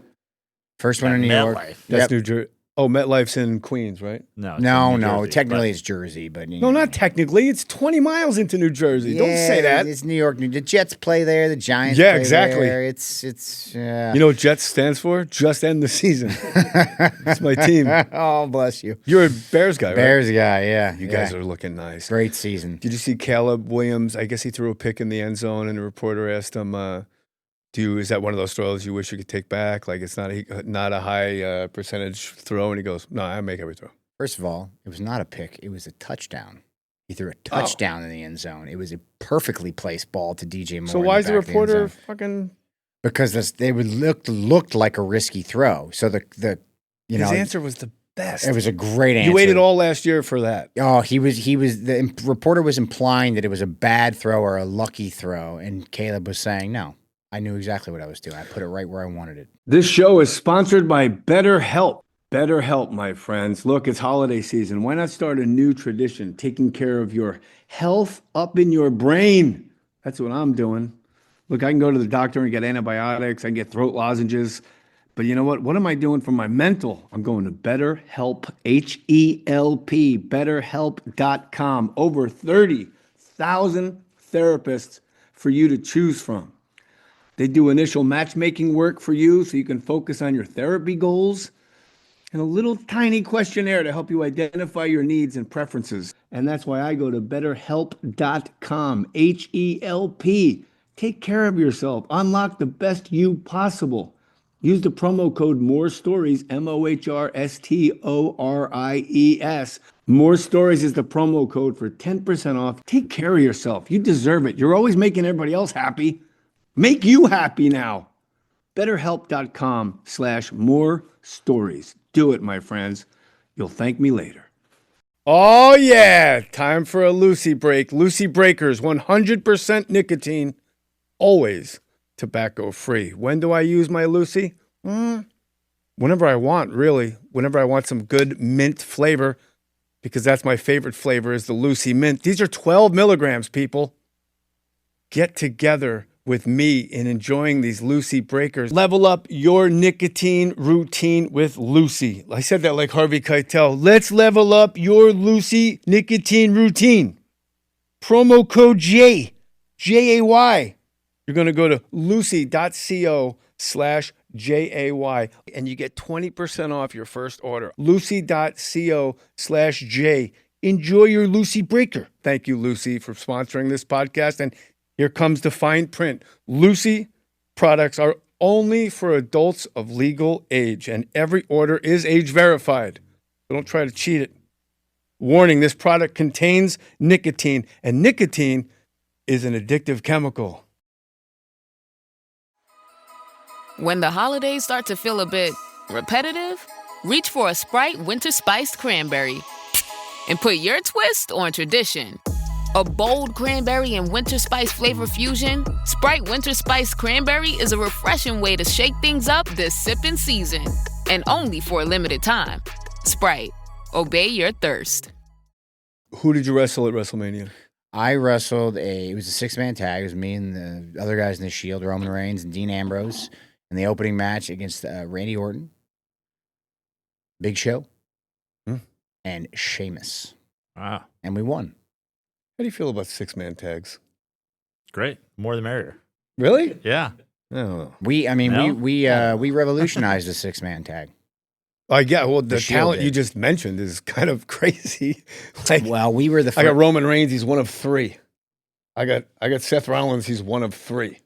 First one in New York. MetLife. That's Yep. New Jersey. Oh, MetLife's in Queens, right? No, it's in New Jersey, Technically but- it's Jersey, but No, not technically. It's 20 miles into New Jersey. Don't say that. It's New York. The Jets play there. The Giants. Yeah, play exactly. There. It's. You know what Jets stands for? Just end the season. It's my team. Oh, bless you. You're a Bears guy, right? Bears guy. Yeah, You guys are looking nice. great season. Did you see Caleb Williams? I guess he threw a pick in the end zone, and the reporter asked him, is that one of those throws you wish you could take back? Like it's not a high percentage throw? And he goes, no, I make every throw. First of all, it was not a pick. It was a touchdown. He threw a touchdown in the end zone. It was a perfectly placed ball to DJ Mohr. So why is the reporter fucking... Because they would looked like a risky throw. So his answer was the best. It was a great answer. You waited all last year for that. Oh, the reporter was implying that it was a bad throw or a lucky throw, and Caleb was saying, no, I knew exactly what I was doing. I put it right where I wanted it. This show is sponsored by BetterHelp. BetterHelp, my friends. Look, it's holiday season. Why not start a new tradition, taking care of your health up in your brain? That's what I'm doing. Look, I can go to the doctor and get antibiotics. I can get throat lozenges. But you know what? What am I doing for my mental? I'm going to BetterHelp, H-E-L-P, BetterHelp.com. Over 30,000 therapists for you to choose from. They do initial matchmaking work for you so you can focus on your therapy goals, and a little tiny questionnaire to help you identify your needs and preferences. And that's why I go to BetterHelp.com, H-E-L-P. Take care of yourself. Unlock the best you possible. Use the promo code MORESTORIES, MOHRSTORIES. More Stories is the promo code for 10% off. Take care of yourself. You deserve it. You're always making everybody else happy. Make you happy now. BetterHelp.com/more stories. Do it, my friends. You'll thank me later. Oh, yeah. Time for a Lucy break. Lucy Breakers, 100% nicotine, always tobacco free. When do I use my Lucy? Whenever I want, really. Whenever I want some good mint flavor, because that's my favorite flavor is the Lucy Mint. These are 12 milligrams, people. Get together with me in enjoying these Lucy Breakers. Level up your nicotine routine with Lucy. I said that like Harvey Keitel. Let's level up your Lucy nicotine routine. Promo code J, J-A-Y. You're going to go to lucy.co/JAY and you get 20% off your first order. Lucy.co/J. Enjoy your Lucy Breaker. Thank you, Lucy, for sponsoring this podcast. And here comes the fine print. Lucy products are only for adults of legal age, and every order is age verified. So don't try to cheat it. Warning, this product contains nicotine, and nicotine is an addictive chemical. When the holidays start to feel a bit repetitive, reach for a Sprite Winter Spiced Cranberry and put your twist on tradition. A bold cranberry and winter spice flavor fusion, Sprite Winter Spiced Cranberry is a refreshing way to shake things up this sipping season. And only for a limited time. Sprite, obey your thirst. Who did you wrestle at WrestleMania? I wrestled it was a 6-man tag. It was me and the other guys in the Shield, Roman Reigns and Dean Ambrose, in the opening match against Randy Orton, Big Show, and Sheamus. Wow. And we won. How do you feel about 6-man tags? Great. More the merrier. Really? Yeah. Oh. We revolutionized the 6-man tag. Yeah, well, the Shield talent did. you just mentioned is kind of crazy. Like, Well, we were the I got first. Roman Reigns, he's one of 3. I got Seth Rollins, he's one of 3.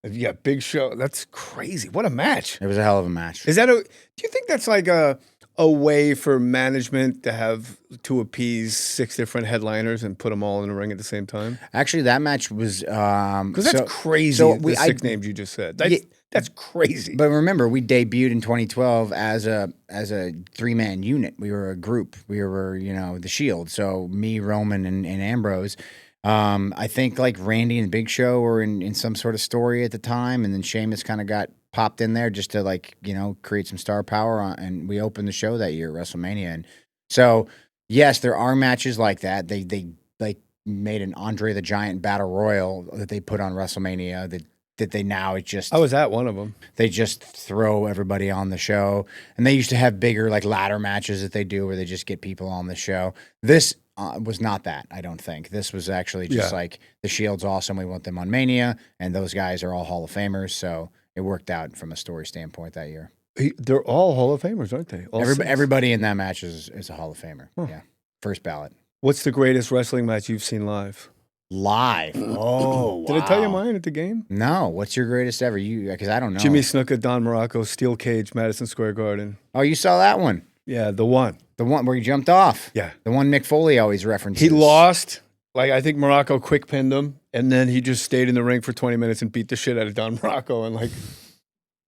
You got Big Show. That's crazy. What a match. It was a hell of a match. Do you think that's like a way for management to appease 6 different headliners and put them all in the ring at the same time? Actually, that match was Because that's crazy. so the 6 names you just said. That's crazy. But remember, we debuted in 2012 as a 3-man unit. We were a group. We were, the Shield. So me, Roman, and Ambrose. I think like Randy and Big Show were in some sort of story at the time, and then Sheamus kind of got popped in there just to create some star power. And we opened the show that year at WrestleMania. And so, yes, there are matches like that. They made an Andre the Giant Battle Royal that they put on WrestleMania that they now it just I was at one of them. they just throw everybody on the show. And they used to have bigger like ladder matches that they do where they just get people on the show. This was not that, I don't think. This was actually just like the Shield's awesome. We want them on Mania, and those guys are all Hall of Famers. So it worked out from a story standpoint that year. They're all Hall of Famers, aren't they? Everybody in that match is a Hall of Famer. Huh. Yeah, first ballot. What's the greatest wrestling match you've seen live? Live. Oh, Did I tell you wow. mine at the game? No. What's your greatest ever? Because I don't know. Jimmy Snuka, Don Morocco, Steel Cage, Madison Square Garden. Oh, you saw that one? Yeah, the one. The one where he jumped off. Yeah. The one Mick Foley always references. He lost. Like, I think Morocco quick pinned him, and then he just stayed in the ring for 20 minutes and beat the shit out of Don Morocco and, like,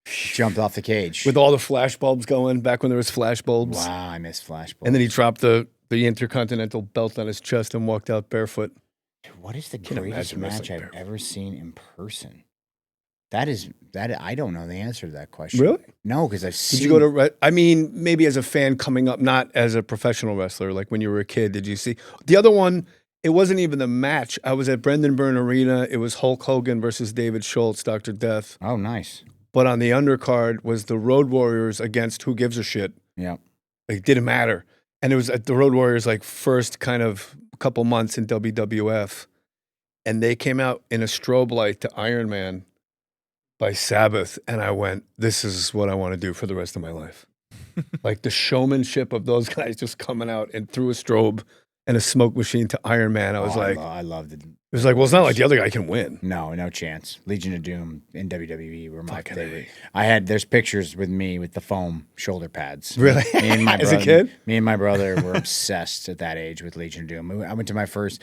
jumped off the cage. with all the flash bulbs going back when there was flash bulbs. Wow, I missed flashbulbs. And then he dropped the Intercontinental belt on his chest and walked out barefoot. Dude, what is the Can't greatest imagine match wrestling I've barefoot. ever seen in person? That I don't know the answer to that question. Really? No, because I've seen. Did you go to? I mean, maybe as a fan coming up, not as a professional wrestler. Like when you were a kid, did you see the other one? It wasn't even the match. I was at Brendan Byrne Arena. It was Hulk Hogan versus David Schultz, Dr. Death. Oh, nice. But on the undercard was the Road Warriors against Who Gives a Shit. Yeah. Like, it didn't matter. And it was at the Road Warriors, like, first kind of couple months in WWF. And they came out in a strobe light to Iron Man by Sabbath. And I went, this is what I want to do for the rest of my life. Like, the showmanship of those guys just coming out and through a strobe and a smoke machine to Iron Man. I was like, I loved it. it was like, well, it's not like the other guy can win. No chance. Legion of Doom in WWE were my Fucking favorite. A. There's pictures with me with the foam shoulder pads. Really? Me and my As a brother, kid? Me and my brother were obsessed at that age with Legion of Doom. I went to my first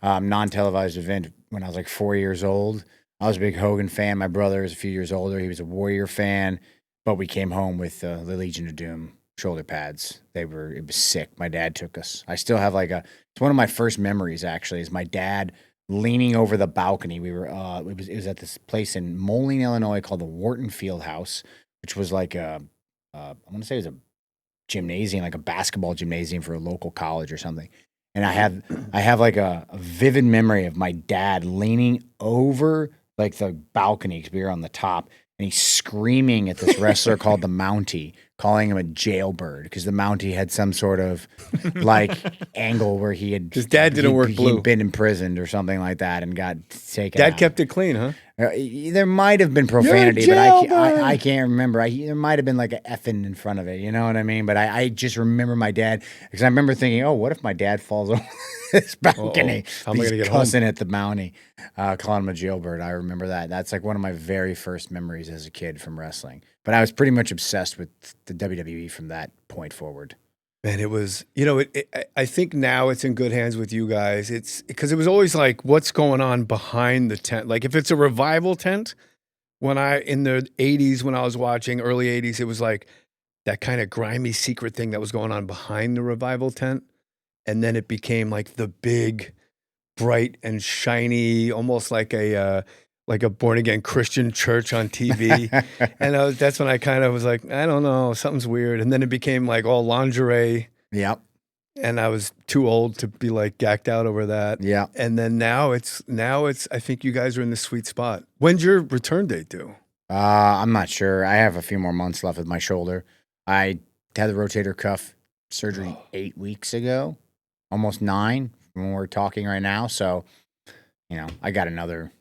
non-televised event when I was like 4 years old. I was a big Hogan fan. My brother is a few years older. He was a Warrior fan, but we came home with the Legion of Doom shoulder pads. It was sick. My dad took us. I still have it's one of my first memories actually is my dad leaning over the balcony. We were it was at this place in Moline, Illinois called the Wharton Field House, which was like I want to say it was a gymnasium, like a basketball gymnasium for a local college or something. And I have like a vivid memory of my dad leaning over like the balcony because we were on the top, and he's screaming at this wrestler called the Mountie, calling him a jailbird because the Mountie had some sort of like angle where he had His dad didn't work blue. He'd been imprisoned or something like that and got taken. Dad out. kept it clean, huh? There might have been profanity, but I can't remember. There might have been like an effing in front of it. You know what I mean? But I just remember my dad because I remember thinking, oh, what if my dad falls over this balcony? How am I gonna He's get home? cussing at the Mountie, calling him a jailbird. I remember that. That's like one of my very first memories as a kid from wrestling. But I was pretty much obsessed with the WWE from that point forward. Man, it was, I think now it's in good hands with you guys. It's because it was always like, what's going on behind the tent? Like if it's a revival tent, in the 80s, when I was watching early 80s, it was like that kind of grimy secret thing that was going on behind the revival tent. And then it became like the big, bright and shiny, almost like a born again Christian church on TV. And that's when I kind of was like, I don't know, something's weird. And then it became like all lingerie. Yep. And I was too old to be like gacked out over that. Yeah. And then now it's, I think you guys are in the sweet spot. When's your return date due? I'm not sure. I have a few more months left with my shoulder. I had the rotator cuff surgery 8 weeks ago, almost 9 when we're talking right now. So, I got another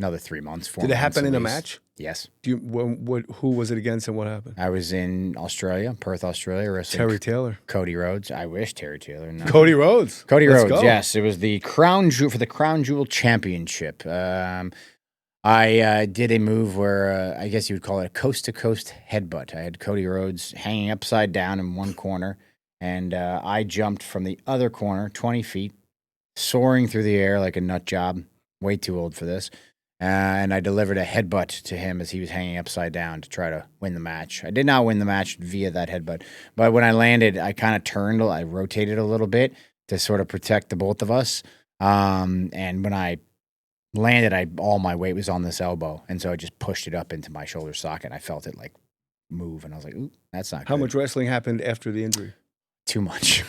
3 months. 4 Did it months happen at in a least. match? Yes. Who was it against and what happened? I was in Australia, Perth, Australia, wrestling Terry Taylor. Cody Rhodes. I wish Terry Taylor. No. Cody Rhodes. Cody Let's Rhodes, go. yes. It was the Crown Jewel Championship. I did a move where I guess you would call it a coast-to-coast headbutt. I had Cody Rhodes hanging upside down in one corner, and I jumped from the other corner, 20 feet, soaring through the air like a nut job. Way too old for this. And I delivered a headbutt to him as he was hanging upside down to try to win the match. I did not win the match via that headbutt, but when I landed, I kind of turned, I rotated a little bit to sort of protect the both of us. And when I landed, all my weight was on this elbow, and so I just pushed it up into my shoulder socket. I felt it like move, and I was like, "Ooh, that's not How good." much wrestling happened after the injury? Too much.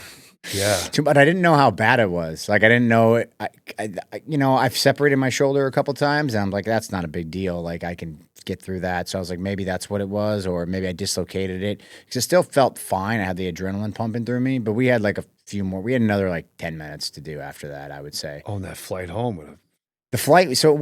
Yeah. But I didn't know how bad it was. Like I didn't know it. I've separated my shoulder a couple times, and I'm like, that's not a big deal. Like I can get through that. So I was like, maybe that's what it was, or maybe I dislocated it because it still felt fine. I had the adrenaline pumping through me, but we had like a few more. We had another like 10 minutes to do after that. I would say. On that flight home with The flight. So it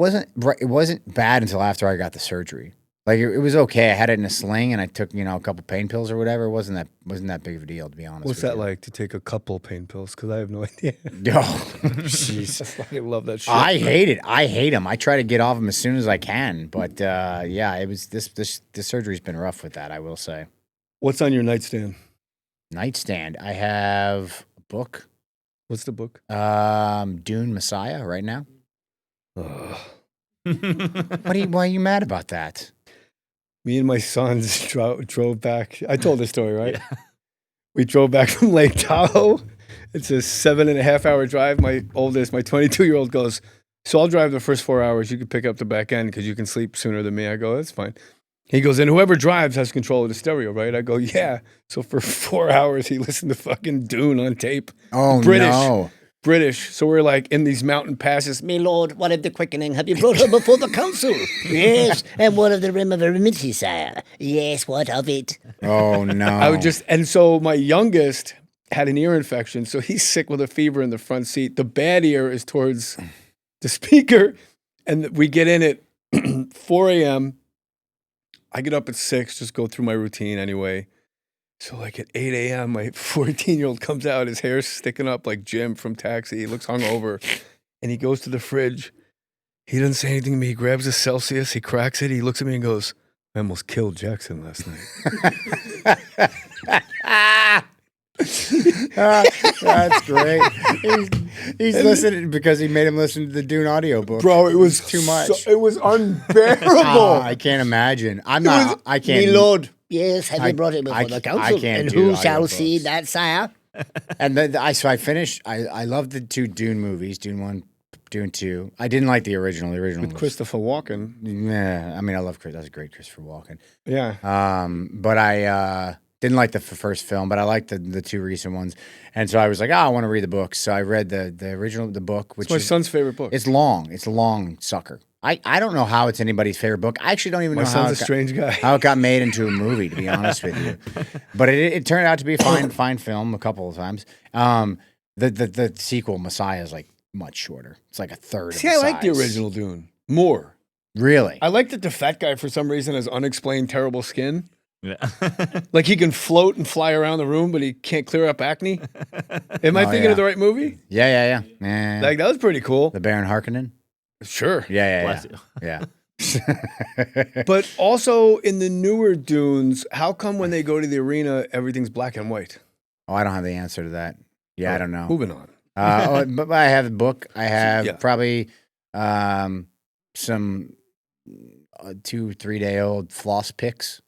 wasn't bad until after I got the surgery. Like it was okay. I had it in a sling, and I took a couple pain pills or whatever. It wasn't that big of a deal, to be honest. What's with that you. like to take a couple pain pills? Because I have no idea. Oh, jeez. I love that shit. I hate it. I hate them. I try to get off them as soon as I can. But yeah, it was this surgery's been rough with that. I will say. What's on your nightstand? Nightstand. I have a book. What's the book? Dune Messiah right now. Ugh. Why are you mad about that? Me and my sons drove back. I told this story, right? Yeah. We drove back from Lake Tahoe. It's a 7.5-hour drive. My 22-year-old goes, so I'll drive the first 4 hours. You can pick up the back end because you can sleep sooner than me. I go, that's fine. He goes, and whoever drives has control of the stereo, right? I go, yeah. So for 4 hours, he listened to fucking Dune on tape. Oh, no. British. So we're like in these mountain passes. My lord, what of the quickening have you brought her before the council? Yes, and what of the rim of a remitty, sire? Yes, what of it? Oh, no. And so my youngest had an ear infection, so he's sick with a fever in the front seat. The bad ear is towards the speaker, and we get in at 4 a.m. I get up at 6, just go through my routine anyway. So like at 8 a.m., my 14-year-old comes out, his hair's sticking up like Jim from Taxi. He looks hungover, and he goes to the fridge. He doesn't say anything to me. He grabs a Celsius, he cracks it. He looks at me and goes, I almost killed Jackson last night. That's great. He's listening because he made him listen to the Dune audiobook. Bro, it was too much. It was unbearable. I can't imagine. I can't. My lord, yes, have you brought it before the I council? can't And do who shall audiobooks. see that, sire? And then I finished. I love the two Dune movies, Dune 1, Dune 2. I didn't like the original. The original With was, Christopher Walken. yeah, I mean, I love Chris. That's a great Christopher Walken. Yeah. But I didn't like the first film, but I liked the two recent ones. And so I was like, I want to read the books. So I read the original, the book, which It's my is son's favorite book. It's long. It's a long sucker. I don't know how it's anybody's favorite book. I actually don't even My know how son's a strange guy. how it got made into a movie, to be honest with you. But it turned out to be a fine film a couple of times. The sequel, Messiah, is like much shorter. It's like a third See, of I the like the size. original Dune more. Really? I like that the fat guy, for some reason, has unexplained terrible skin. Yeah. Like he can float and fly around the room, but he can't clear up acne. Am I thinking of the right movie? Yeah. Like, that was pretty cool. The Baron Harkonnen? Sure. Yeah. Bless you. Yeah. But also in the newer Dunes, how come when they go to the arena, everything's black and white? Oh, I don't have the answer to that. Yeah, I don't know. Moving on. But I have a book. I have probably some 2-3 day old floss picks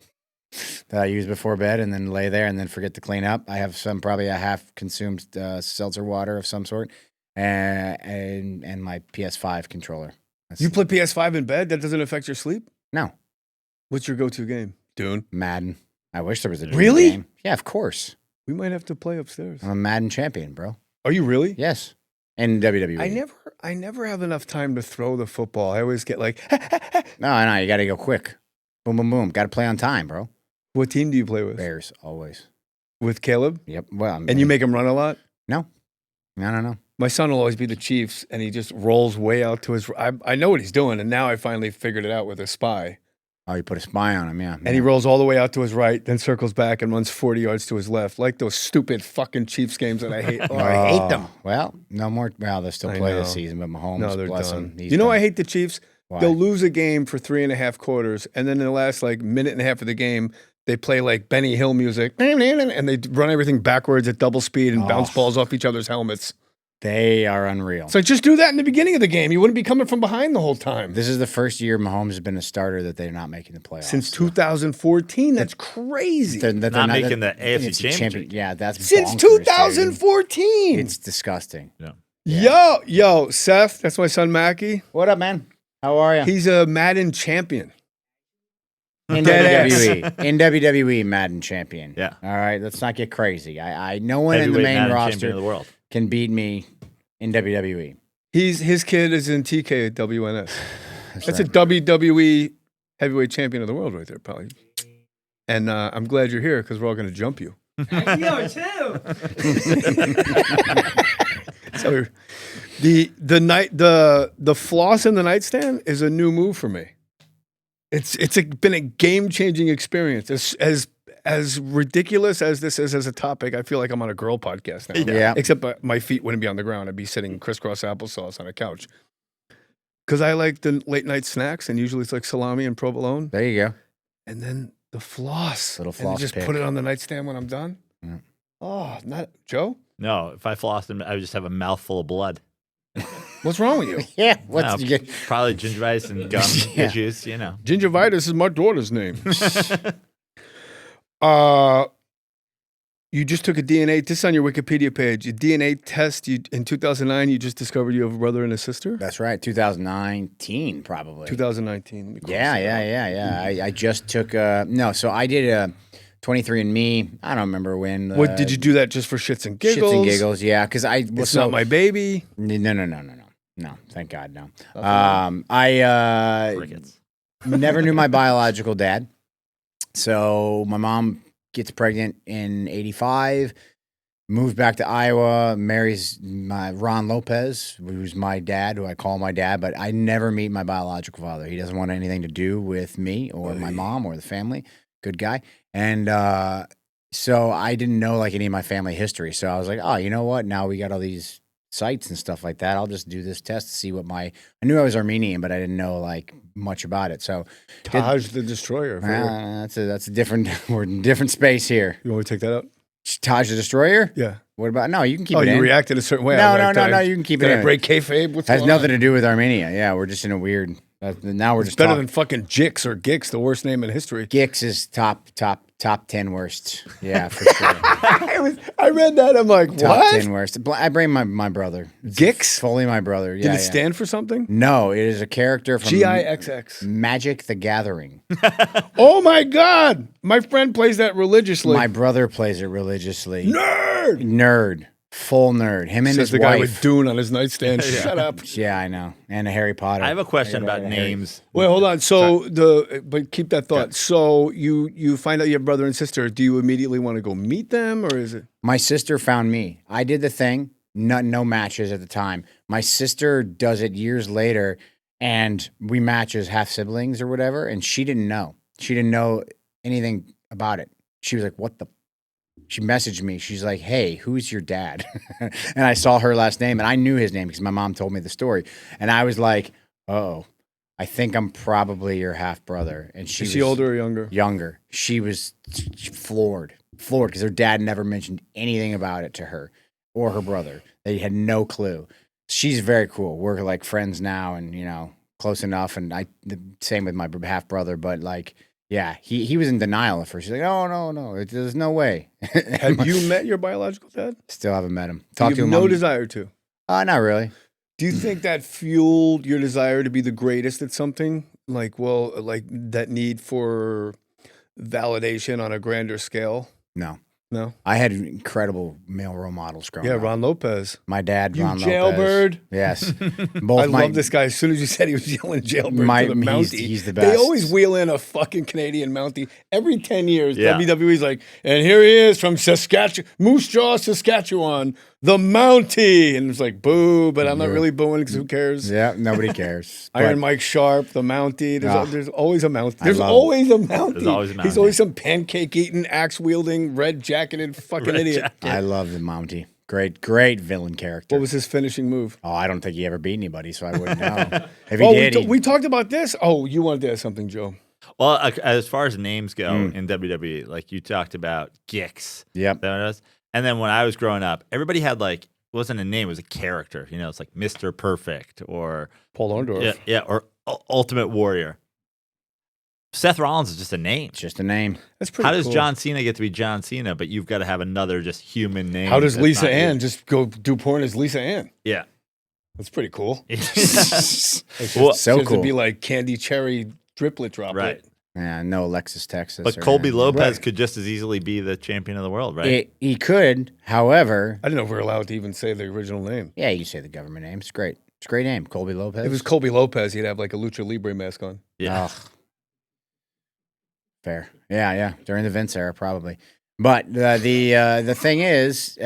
that I use before bed and then lay there and then forget to clean up. I have probably a half consumed seltzer water of some sort and my PS5 controller. You play PS5 in bed? That doesn't affect your sleep? No, What's your go-to game? Dune. Madden. I wish there was a Dune Really? game. Yeah, of course. We might have to play upstairs. I'm a Madden champion, bro. Are you really? Yes. And WWE. I never have enough time to throw the football. I always get like, No, you got to go quick. Boom, boom, boom. Got to play on time, bro. what team do you play with? Bears, always. With Caleb? Yep. Well, And you make him run a lot? No. My son will always be the Chiefs, and he just rolls way out to his. I know what he's doing, and now I finally figured it out with a spy. Oh, you put a spy on him, yeah. And he rolls all the way out to his right, then circles back and runs 40 yards to his left, like those stupid fucking Chiefs games that I hate. Oh, I hate them. Well, no more. Well, they'll still I play know. this season, but Mahomes, No, they're bless done. him. he's You know, done. I hate the Chiefs. Why? They'll lose a game for 3.5 quarters, and then in the last like minute and a half of the game, they play like Benny Hill music, and they run everything backwards at double speed and bounce balls off each other's helmets. They are unreal. So just do that in the beginning of the game. You wouldn't be coming from behind the whole time. This is the first year Mahomes has been a starter that they're not making the playoffs. Since 2014, that's crazy. Not making the AFC it's a Championship. Yeah, that's Since bonkers, dude. 2014. It's disgusting. Yeah. Yo, Seth, that's my son Mackie. What up, man? How are you? He's a Madden champion. In Dead WWE. In WWE, Madden champion. Yeah. All right, let's not get crazy. I no one in the Heavyweight main Madden roster champion of the world. can beat me in WWE. His kid is in TK at WNS. That's a right. WWE heavyweight champion of the world right there, probably. And I'm glad you're here because we're all going to jump you. You too. So the floss in the nightstand is a new move for me. Been a game-changing experience. As ridiculous as this is as a topic, I feel like I'm on a girl podcast now. Yeah. Except my feet wouldn't be on the ground. I'd be sitting crisscross applesauce on a couch. Because I like the late night snacks, and usually it's like salami and provolone. There you go. And then the floss. Little And floss just pick. put it on the nightstand when I'm done. Yeah. Oh, not Joe? No, if I flossed him, I would just have a mouthful of blood. What's wrong with you? Yeah. No, What's you get? probably gingivitis and gum Yeah. issues, you know. Gingivitis is my daughter's name. You just took a DNA. This is on your Wikipedia page. A DNA test. In 2009, you just discovered you have a brother and a sister. That's right. 2019, probably. 2019. Let me cross Yeah, it out. I just took no. So I did a 23andMe. I don't remember when. What did you do that just for shits and giggles? Shits and giggles. Yeah, because It's not my baby. No. Thank God, no. I Crickets. never knew my biological dad. So my mom gets pregnant in '85, moves back to Iowa, marries Ron Lopez, who's my dad, who I call my dad, but I never meet my biological father. He doesn't want anything to do with me or my mom or the family. Good guy. And so I didn't know like any of my family history. So I was like, oh, you know what? Now we got all these sites and stuff like that. I'll just do this test to see what I knew I was Armenian, but I didn't know like much about it. So Taj the Destroyer. that's a different, we're in a different space here. You want me to take that out? Taj the Destroyer? Yeah. What about, no, you can keep Oh, it you in. reacted a certain way. No, I was like, no, you can keep it did in. I break kayfabe? What's Has going nothing on? to do with Armenia. Yeah, we're just in a weird, now we're It's just better talking. than fucking Jix or Gix, the worst name in history. Gix is top 10 worst. Yeah, for sure. I read that. I'm like, Top what? 10 worst. I blame my brother. Gix? Fully my brother. Yeah, Did it yeah. stand for something? No, it is a character from Gixx. Magic the Gathering. Oh my God. My friend plays that religiously. My brother plays it religiously. Nerd. Nerd. Full nerd. Him and Says his the guy wife. with Dune on his nightstand. Shut up. Yeah, I know. And a Harry Potter. I have a question about names. Wait, hold on. So but keep that thought. So you find out you have brother and sister. Do you immediately want to go meet them, or is it? My sister found me. I did the thing. No matches at the time. My sister does it years later, and we match as half siblings or whatever. And she didn't know. She didn't know anything about it. She was like, "What the?" She messaged me. She's like, "Hey, who's your dad?" And I saw her last name, and I knew his name because my mom told me the story. And I was like, "Oh, I think I'm probably your half brother." And Is she older or younger? Younger. She was floored because her dad never mentioned anything about it to her or her brother. They had no clue. She's very cool. We're like friends now, and close enough. And the same with my half brother, but like. Yeah, he was in denial at first. He's like, no, there's no way. Have you met your biological dad? Still haven't met him. You Talked to have him. no desire to. Not really. Do you think that fueled your desire to be the greatest at something? Like that need for validation on a grander scale? No. No? I had incredible male role models growing Yeah, up. Ron Lopez. My dad, You Ron jailbird. Lopez. Yes. I Both love this guy. As soon as you said he was yelling jailbird to the Mountie. He's the They best. always wheel in a fucking Canadian Mountie every 10 years. Yeah. WWE's like, and here he is from Saskatchewan, Moose Jaw, Saskatchewan, the Mountie. And it's like, boo, but I'm not really booing because who cares? Yeah, nobody cares. Iron But Mike Sharp, the Mountie. There's always a Mountie. I There's love always a Mountie. There's always a He's Mountie. always some pancake eating, axe wielding, red jacketed fucking idiot. I love the Mountie. Great villain character. What was his finishing move? Oh, I don't think he ever beat anybody, so I wouldn't know. If he did, we talked about this. Oh, you wanted to ask something, Joe. Well, as far as names go in WWE, like you talked about Gix. Yep. That was. And then when I was growing up, everybody had like, it wasn't a name, it was a character. It's like Mr. Perfect or Paul Orndorff. yeah, or Ultimate Warrior. Seth Rollins is just a name. It's just a name. That's pretty How does cool. John Cena get to be John Cena, but you've got to have another just human name? How does that's Lisa not you? Ann just go do porn as Lisa Ann? Yeah. That's pretty cool. Well, So She has cool. to be like Candy Cherry Driplet Droplet. Right. Yeah, no Alexis Texas. But or Colby anything. Lopez Right. could just as easily be the champion of the world, right? He could, however, I didn't know if we were allowed to even say the original name. yeah, you say the government name. It's great. It's a great name, Colby Lopez. If it was Colby Lopez, he'd have like a Lucha Libre mask on. Yeah. Ugh. Fair. Yeah. During the Vince era, probably. But the thing is,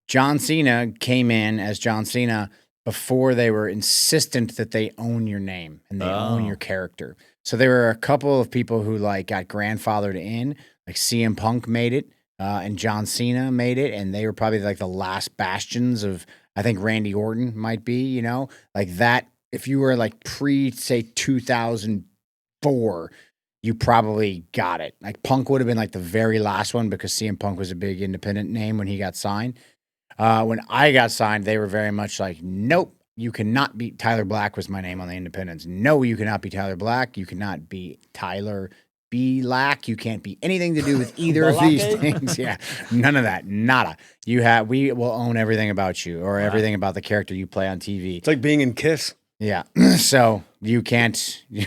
John Cena came in as John Cena before they were insistent that they own your name and they own your character. So there were a couple of people who like got grandfathered in, like CM Punk made it, and John Cena made it, and they were probably like the last bastions of. I think Randy Orton might be, like that. If you were like say 2004. You probably got it. Like Punk would have been like the very last one because CM Punk was a big independent name when he got signed. When I got signed, they were very much like, nope, you cannot be. Tyler Black was my name on the independents. No, you cannot be Tyler Black. You cannot be Tyler B-Lack. You can't be anything to do with either of these things. Yeah, none of that. Nada. We will own everything about you or everything about the character you play on TV. It's like being in Kiss. Yeah. So you can't, we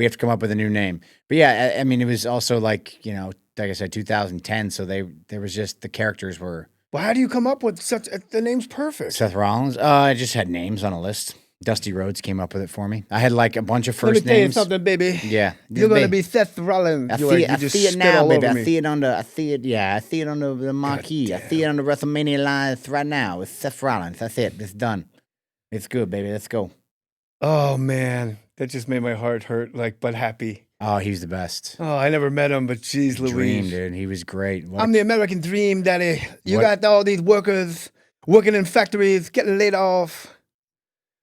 have to come up with a new name. But yeah, I mean, it was also like, like I said, 2010. So there was just, the characters were. Well, how do you come up with the name's perfect? Seth Rollins. I just had names on a list. Dusty Rhodes came up with it for me. I had like a bunch of first Let me tell you names. something, baby. Yeah. You're going to be Seth Rollins. I see it now, baby. I see it on the marquee. I see it on the WrestleMania Live right now with Seth Rollins. That's it. It's done. It's good, baby. Let's go. Oh, man. That just made my heart hurt, but happy. Oh, he was the best. Oh, I never met him, but geez, Louise. Dream, dude. He was great. I'm the American dream, daddy. You got all these workers working in factories, getting laid off.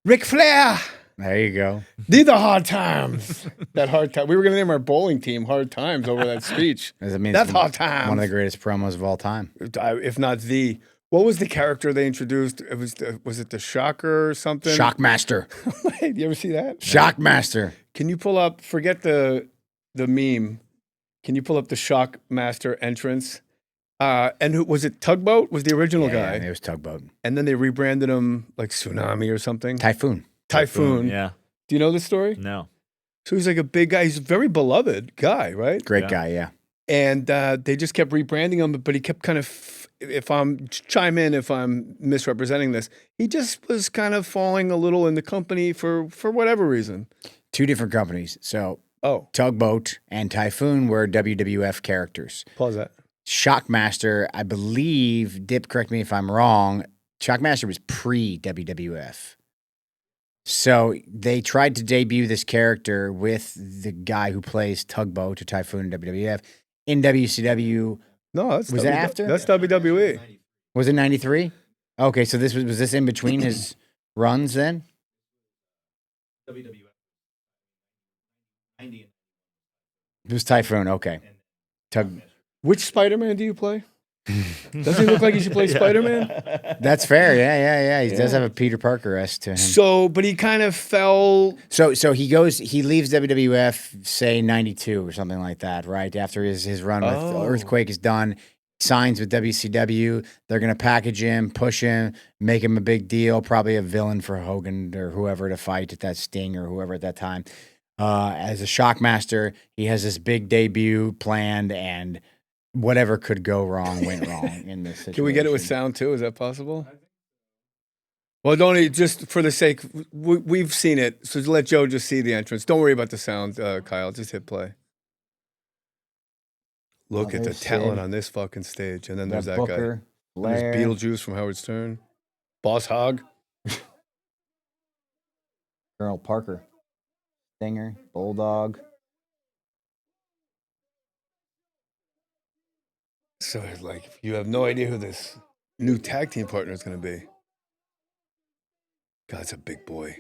Ric Flair. There you go. These are hard times. That hard time. We were going to name our bowling team Hard Times over that speech. That's hard times. One of the greatest promos of all time. If not the. What was the character they introduced? It was it the Shocker or something? Shockmaster. Wait, you ever see that? Shockmaster. Can you pull up? Forget the meme. Can you pull up the Shockmaster entrance? And who was it? Tugboat was the original guy. It was Tugboat. And then they rebranded him like Tsunami or something. Typhoon. Yeah. Do you know the story? No. So he's like a big guy. He's a very beloved guy, right? Great guy, yeah. And they just kept rebranding him, but he kept kind of, chime in if I'm misrepresenting this, he just was kind of falling a little in the company for whatever reason. Two different companies. So Oh, Tugboat and Typhoon were WWF characters. pause that. Shockmaster, I believe, Dip, correct me if I'm wrong, Shockmaster was pre-WWF. So they tried to debut this character with the guy who plays Tugboat to Typhoon and WWF in WCW. No, that's Was it after? That's WWE. Was it 93? Okay, so this was this in between his runs then? WWF. 90 It was Typhoon, okay. Which Spider-Man do you play? Does he look like he should play Spider-Man? That's fair. Yeah. He does have a Peter Parker-esque to him. So, but he kind of fell. So he leaves WWF, say 92 or something like that, right? After his run with Earthquake is done, signs with WCW. They're going to package him, push him, make him a big deal, probably a villain for Hogan or whoever to fight at that Sting or whoever at that time. As a Shockmaster, he has this big debut planned, and whatever could go wrong went wrong in this situation. Can we get it with sound too? Is that possible? Well, don't just for the sake, we've seen it, so let Joe just see the entrance. Don't worry about the sound, Kyle. Just hit play. Look at the talent on this fucking stage, and then there's that Booker, guy. And there's Beetlejuice from Howard Stern, Boss Hogg, Colonel Parker, Stinger, Bulldog. So, like, you have no idea who this new tag team partner is going to be. God, it's a big boy.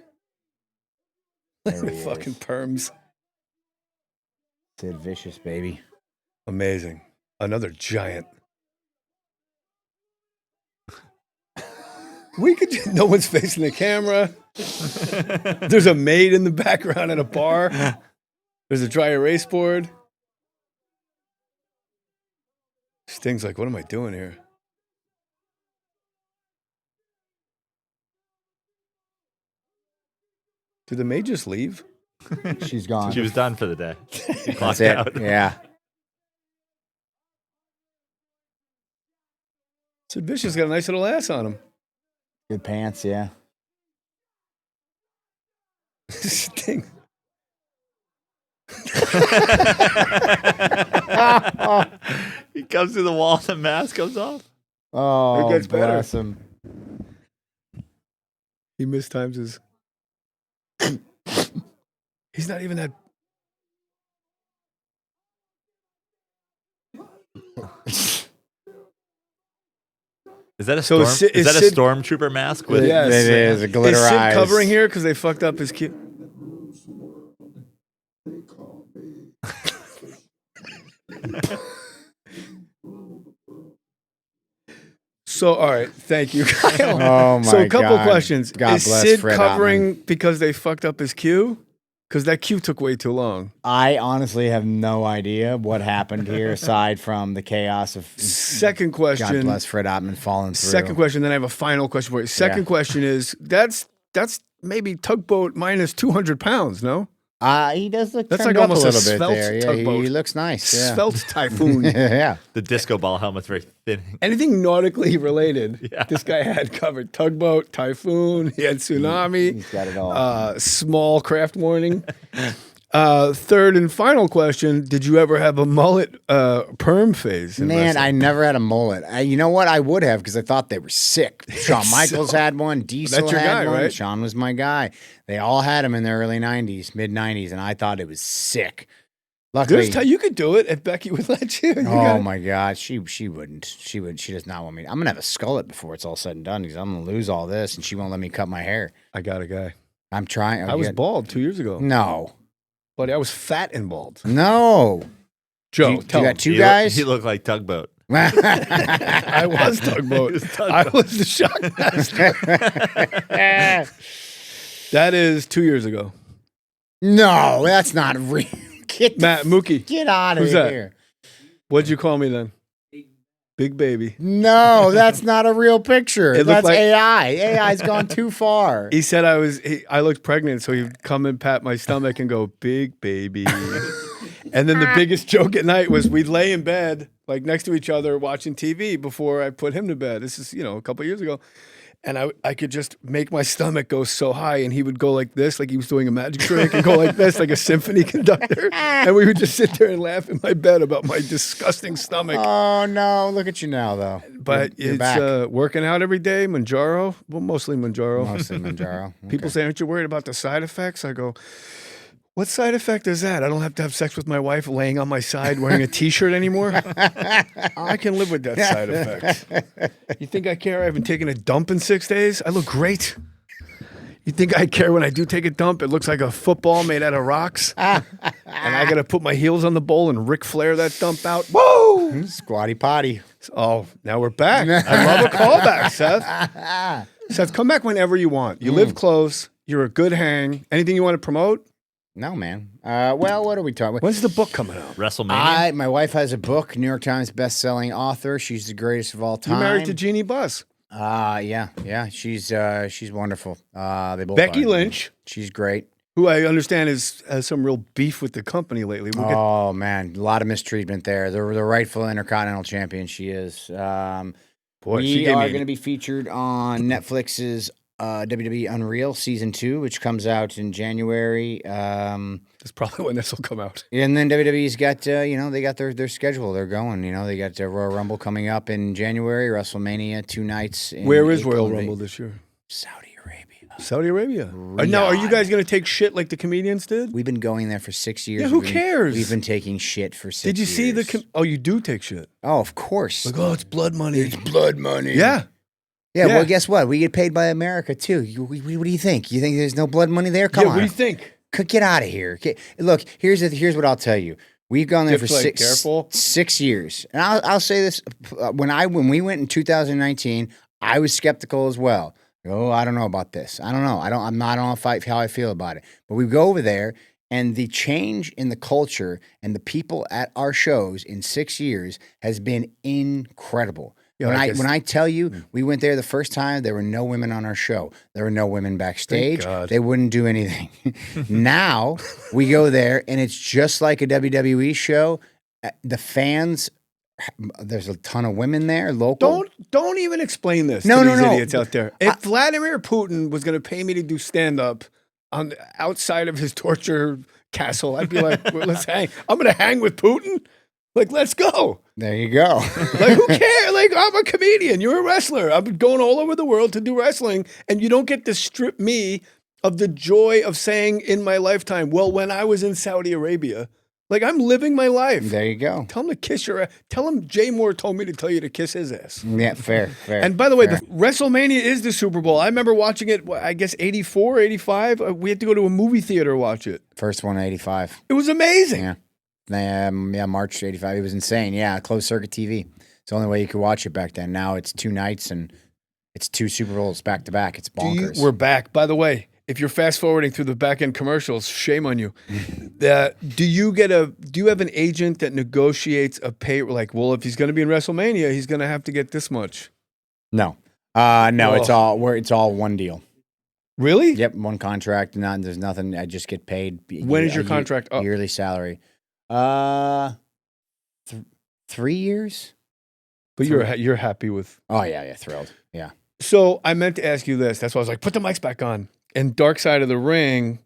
There he Fucking is. perms. Sid Vicious, baby. Amazing. Another giant. No one's facing the camera. There's a maid in the background at a bar. There's a dry erase board. Sting's like, what am I doing here? Did the maid just leave? She's gone. She was done for the day. That's Clocked it. out. Yeah. Sid Vicious got a nice little ass on him. Good pants, yeah. Sting. He comes to the wall, the mask comes off. Oh, It gets better. bless him. He mistimes his. He's not even that. Is that a So storm? Sid- is that is a Sid- stormtrooper mask with? Yes. It is a glitter Is Sid eyes. covering here because they fucked up his cue? So, all right, thank you, Kyle. Oh my So, a couple God. questions. God Is bless Sid Fred covering because they fucked up his cue? Because that cue took way too long. I honestly have no idea what happened here aside from the chaos of Second God question. bless Fred Ottman falling through. Second question. Then I have a final question for you. Second question is that's maybe tugboat minus 200 pounds. No, He does look That's trimmed like up almost a a little bit svelte there. Yeah, tugboat. he looks nice. Yeah. Svelte typhoon. Yeah. The disco ball helmet's very thin. Anything nautically related, Yeah. this guy had covered. Tugboat, typhoon. He had tsunami. He's got it all. Small craft warning. Third and final question: did you ever have a mullet perm phase? in Man, I wrestling? never had a mullet. You know what? I would have because I thought they were sick. Shawn Michaels had one. Diesel That's your had guy, one. right? Shawn was my guy. They all had them in the early 90s, mid 90s, and I thought it was sick. Luckily, you could do it if Becky would let you. oh my God, she wouldn't. She does not want me. I'm gonna have a skullet before it's all said and done because I'm gonna lose all this, and she won't let me cut my hair. I got a guy. I'm trying. I was bald 2 years ago. No, Buddy, I was fat and bald. no. Joe, you tell got him. two guys. He looked like Tugboat. I was tugboat. I was the shock master. That is 2 years ago. No, that's not real. Matt Mookie, Get out of Who's that? here. what'd you call me then? Big baby. No, that's not a real picture. It looked That's like- AI. AI's gone too far. He said I looked pregnant, so he'd come and pat my stomach and go, "Big baby." And then the biggest joke at night was we'd lay in bed, like next to each other, watching TV before I put him to bed. This is, a couple years ago. And I could just make my stomach go so high, and he would go like this, like he was doing a magic trick, and go like this, like a symphony conductor. And we would just sit there and laugh in my bed about my disgusting stomach. Oh no! Look at you now, though. But You're it's back. working out every day, Manjaro. Well, mostly Manjaro. Mostly Manjaro. People say, aren't you worried about the side effects? I go, what side effect is that? I don't have to have sex with my wife laying on my side wearing a T-shirt anymore. I can live with that side effect. You think I care? I haven't taken a dump in 6 days. I look great. You think I care when I do take a dump? It looks like a football made out of rocks. And I got to put my heels on the bowl and Ric Flair that dump out. Woo! Squatty potty. Oh, now we're back. I love a callback, Seth. Seth, come back whenever you want. You live close. You're a good hang. Anything you want to promote? No, man. Well, what are we talking about? When's the book coming out? WrestleMania. My wife has a book, New York Times best-selling author. She's the greatest of all time. You married to Jeannie Buss. Yeah. She's wonderful. They both Becky are. Lynch, She's great. who I understand has some real beef with the company lately. We'll get, Oh man, a lot of mistreatment there. The rightful Intercontinental Champion. She is. Boy, she we gave are me going to be featured on Netflix's WWE Unreal Season 2, which comes out in January. that's probably when this will come out. And then WWE's got, they got their schedule. They're going. They got Royal Rumble coming up in January, WrestleMania 2 nights. In Where is April. Royal Rumble this year? Saudi Arabia. Saudi Arabia. Now, are you guys going to take shit like the comedians did? We've been going there for 6 years. Yeah, who We've been- cares? We've been taking shit for 6 years. Did you see the? Oh, you do take shit. Oh, of course. Like, oh, it's blood money. It's blood money. Yeah. Yeah, Yeah. well, guess what? We get paid by America, too. What do you think? You think there's no blood money there? Come Yeah, on. what do you think? Get out of here. Look, here's what I'll tell you. We've gone there for Diploid, careful. 6 years. And I'll say this. When we went in 2019, I was skeptical as well. Oh, I don't know about this. I don't know. I don't know how I feel about it. But we go over there, and the change in the culture and the people at our shows in 6 years has been incredible. Yeah, When I tell you, we went there the first time, there were no women on our show. There were no women backstage. God. They wouldn't do anything. Now we go there, and it's just like a WWE show. The fans, there's a ton of women there, local. Don't even explain this No, to no, these no. idiots out there. If Vladimir Putin was going to pay me to do stand-up on the outside of his torture castle, I'd be like, well, let's hang. I'm going to hang with Putin? Like, let's go. There you go. Like, who cares? Like, I'm a comedian. You're a wrestler. I've been going all over the world to do wrestling, and you don't get to strip me of the joy of saying in my lifetime, well, when I was in Saudi Arabia, like, I'm living my life. There you go. Tell him to kiss your ass. Tell him Jay Mohr told me to tell you to kiss his ass. Yeah, fair. And by the way, fair. the WrestleMania is the Super Bowl. I remember watching it, I guess, 84, 85. We had to go to a movie theater to watch it. First one, 85. It was amazing. Yeah. Yeah, March 85. It was insane. Yeah, closed circuit TV. It's the only way you could watch it back then. Now it's 2 nights and it's 2 Super Bowls back to back. It's bonkers. We're back. By the way, if you're fast forwarding through the back end commercials, shame on you. Do you have an agent that negotiates a pay? Like, well, if he's going to be in WrestleMania, he's going to have to get this much. No, Oh. it's all one deal. Really? Yep, one contract. There's nothing. I just get paid. When is your contract up? Yearly salary. 3 years. But you're happy with. Oh yeah, thrilled. Yeah. So I meant to ask you this. That's why I was like, put the mics back on. And Dark Side of the Ring,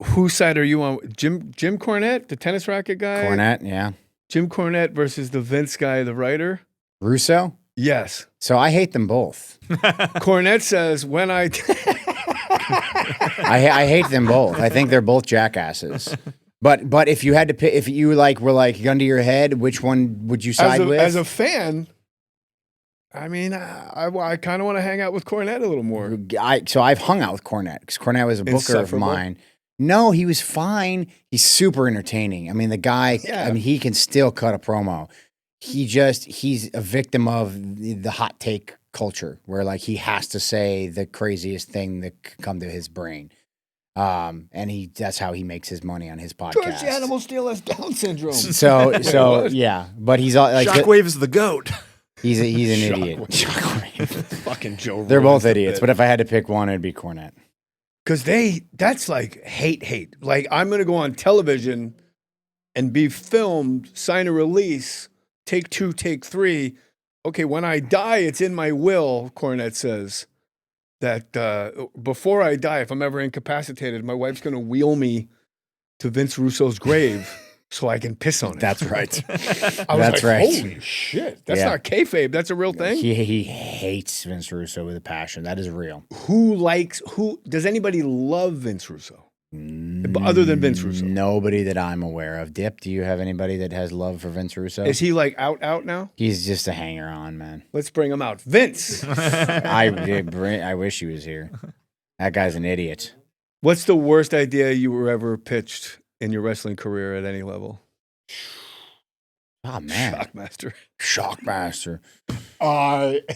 whose side are you on? Jim Cornette, the tennis racket guy? Cornette, yeah. Jim Cornette versus the Vince guy, the writer? Russo? Yes. So I hate them both. Cornette says, when I hate them both. I think they're both jackasses. But if you had to pick, if you were like gun to your head, which one would you side with? As a fan, I mean, I kind of want to hang out with Cornette a little more. So I've hung out with Cornette because Cornette was a booker of mine. No, he was fine. He's super entertaining. I mean, the guy, I mean, he can still cut a promo. He's a victim of the hot take culture where like he has to say the craziest thing that could come to his brain. And that's how he makes his money on his podcast. George the Animal Steele has Down syndrome. So yeah, but he's like Shockwave is the GOAT. He's an idiot. Shockwave. Fucking Joe. They're both idiots, but if I had to pick one, it'd be Cornette. Because that's like hate. Like, I'm going to go on television and be filmed, sign a release, take 2, take 3. Okay, when I die, it's in my will, Cornette says, that before I die, if I'm ever incapacitated, my wife's going to wheel me to Vince Russo's grave so I can piss on it. That's right. That's right. Holy shit. That's not kayfabe. That's a real thing. He hates Vince Russo with a passion. That is real. Does anybody love Vince Russo? Other than Vince Russo? Nobody that I'm aware of. Dip, do you have anybody that has love for Vince Russo? Is he like out now? He's just a hanger-on, man. Let's bring him out. Vince! I wish he was here. That guy's an idiot. What's the worst idea you were ever pitched in your wrestling career at any level? Oh, man. Shockmaster.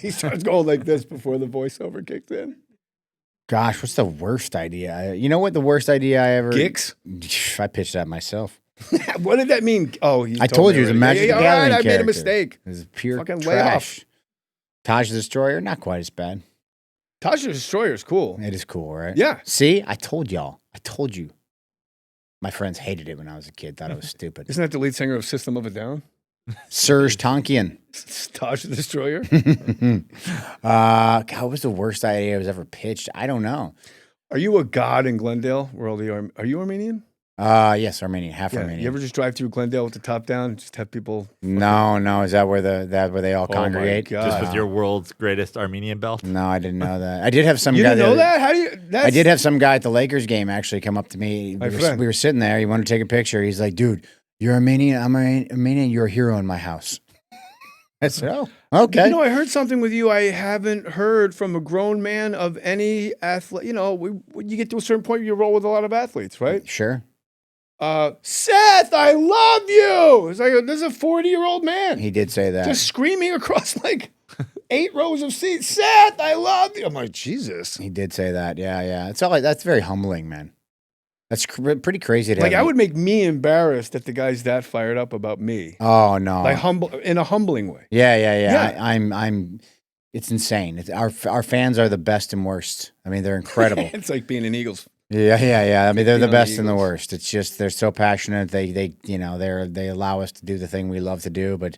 He starts going like this before the voiceover kicks in. Gosh, what's the worst idea? You know what the worst idea I ever... Geeks? I pitched that myself. What did that mean? Oh, I told you it was a Magic the Gathering I character. made a mistake. It was pure Fucking trash. way off. Taj the Destroyer, not quite as bad. Taj the Destroyer is cool. It is cool, right? Yeah. See, I told y'all. I told you. My friends hated it when I was a kid. Thought it was stupid. Isn't that the lead singer of System of a Down? Serge Tankian. Taj the Destroyer? God, what was the worst idea I was ever pitched? I don't know. Are you a god in Glendale? Where all the are you Armenian? Yes, Armenian, half Yeah. Armenian. You ever just drive through Glendale with the top down and just have people? No. Is that where they all congregate? My God. Just with your world's greatest Armenian belt. No, I didn't know that. I did have some You guy. didn't know that? How do you? I did have some guy at the Lakers game actually come up to me. We were sitting there. He wanted to take a picture. He's like, "Dude, you're Armenian. I'm Armenian. You're a hero in my house." I said, "Oh, okay." You know, I heard something with you I haven't heard from a grown man of any athlete. You know, when you get to a certain point, you roll with a lot of athletes, right? Sure. Seth, I love you. It's like, this is a 40-year-old man. He did say that. Just screaming across like 8 rows of seats. Seth, I love you. I'm like, Jesus. He did say that. Yeah. It's all like, that's very humbling, man. That's pretty crazy. To Like, have I would make me embarrassed that the guy's that fired up about me. Oh no! Like in a humbling way. Yeah. Yeah. I'm. It's insane. Our fans are the best and worst. I mean, they're incredible. It's like being an Eagles. Yeah. I mean, they're the Being on the best and the Eagles. worst. It's just they're so passionate. They allow us to do the thing we love to do, but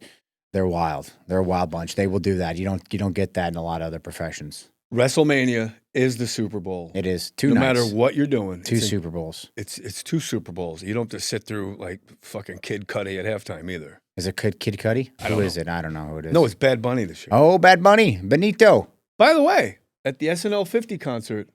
they're wild. They're a wild bunch. They will do that. You don't get that in a lot of other professions. WrestleMania is the Super Bowl. It is two No nights, matter what you're doing. two Super Bowls. It's two Super Bowls. You don't have to sit through like fucking Kid Cudi at halftime either. Is it Kid Cudi? don't Who is know. it? I don't know who it is. No, it's Bad Bunny this year. Oh, Bad Bunny, Benito. By the way, at the SNL 50 concert,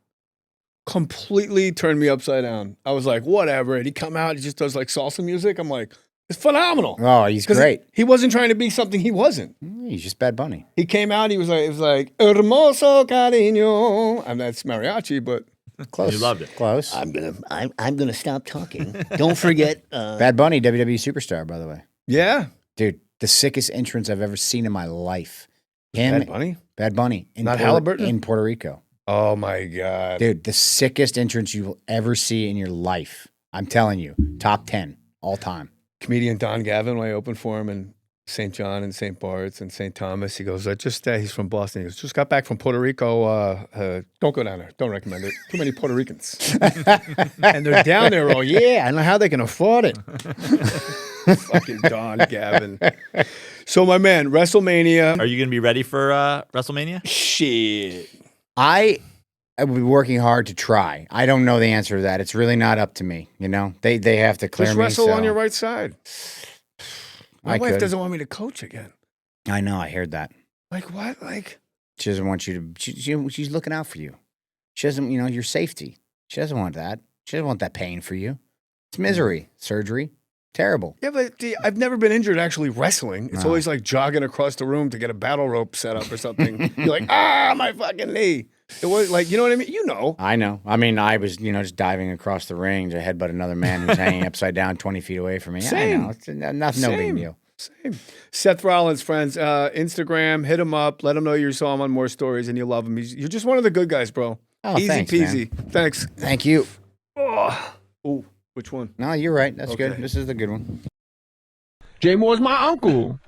completely turned me upside down. I was like, whatever. And he come out, he just does like salsa music. I'm like, it's phenomenal. Oh, he's 'Cause great. He wasn't trying to be something he wasn't. He's just Bad Bunny. He came out, it was like, hermoso cariño. And that's mariachi, but Close. You loved it. Close. I'm gonna stop talking. Don't forget. Bad Bunny, WWE Superstar, by the way. yeah. Dude, the sickest entrance I've ever seen in my life. Him, Bad Bunny? Bad Bunny. Not Halliburton? In Puerto Rico. Oh my God. Dude, the sickest entrance you will ever see in your life. I'm telling you, top 10 all time. Comedian Don Gavin, when I opened for him in St. John and St. Bart's and St. Thomas, he goes, he's from Boston. He goes, just got back from Puerto Rico. Don't go down there. Don't recommend it. Too many Puerto Ricans. And they're down there. Oh, yeah. I don't know how they can afford it. Fucking Don Gavin. So, my man, WrestleMania. Are you going to be ready for WrestleMania? Shit. I will be working hard to try. I don't know the answer to that. It's really not up to me. You know, they have to clear Just me. wrestle so on your right side. My I wife could. doesn't want me to coach again. I know. I heard that. Like, what? Like, She doesn't want you to. She's looking out for you. She doesn't. Your safety. She doesn't want that. She doesn't want that pain for you. It's misery. Surgery. Terrible. yeah, but I've never been injured actually wrestling. It's No. always like jogging across the room to get a battle rope set up or something. You're like, my fucking knee. It was like, you know what I mean? You know. I know. I mean, I was, just diving across the ring to headbutt another man who's hanging upside down 20 feet away from me. Same. I know. It's no big Same. deal. Same. Seth Rollins, friends. Instagram, hit him up. Let him know you saw him on More Stories and you love him. You're just one of the good guys, bro. Oh, Easy thanks, peasy. man. Thanks. Thank you. Oh, which one? No, you're right. That's Okay. good. This is the good one. Jay Mohr's my uncle.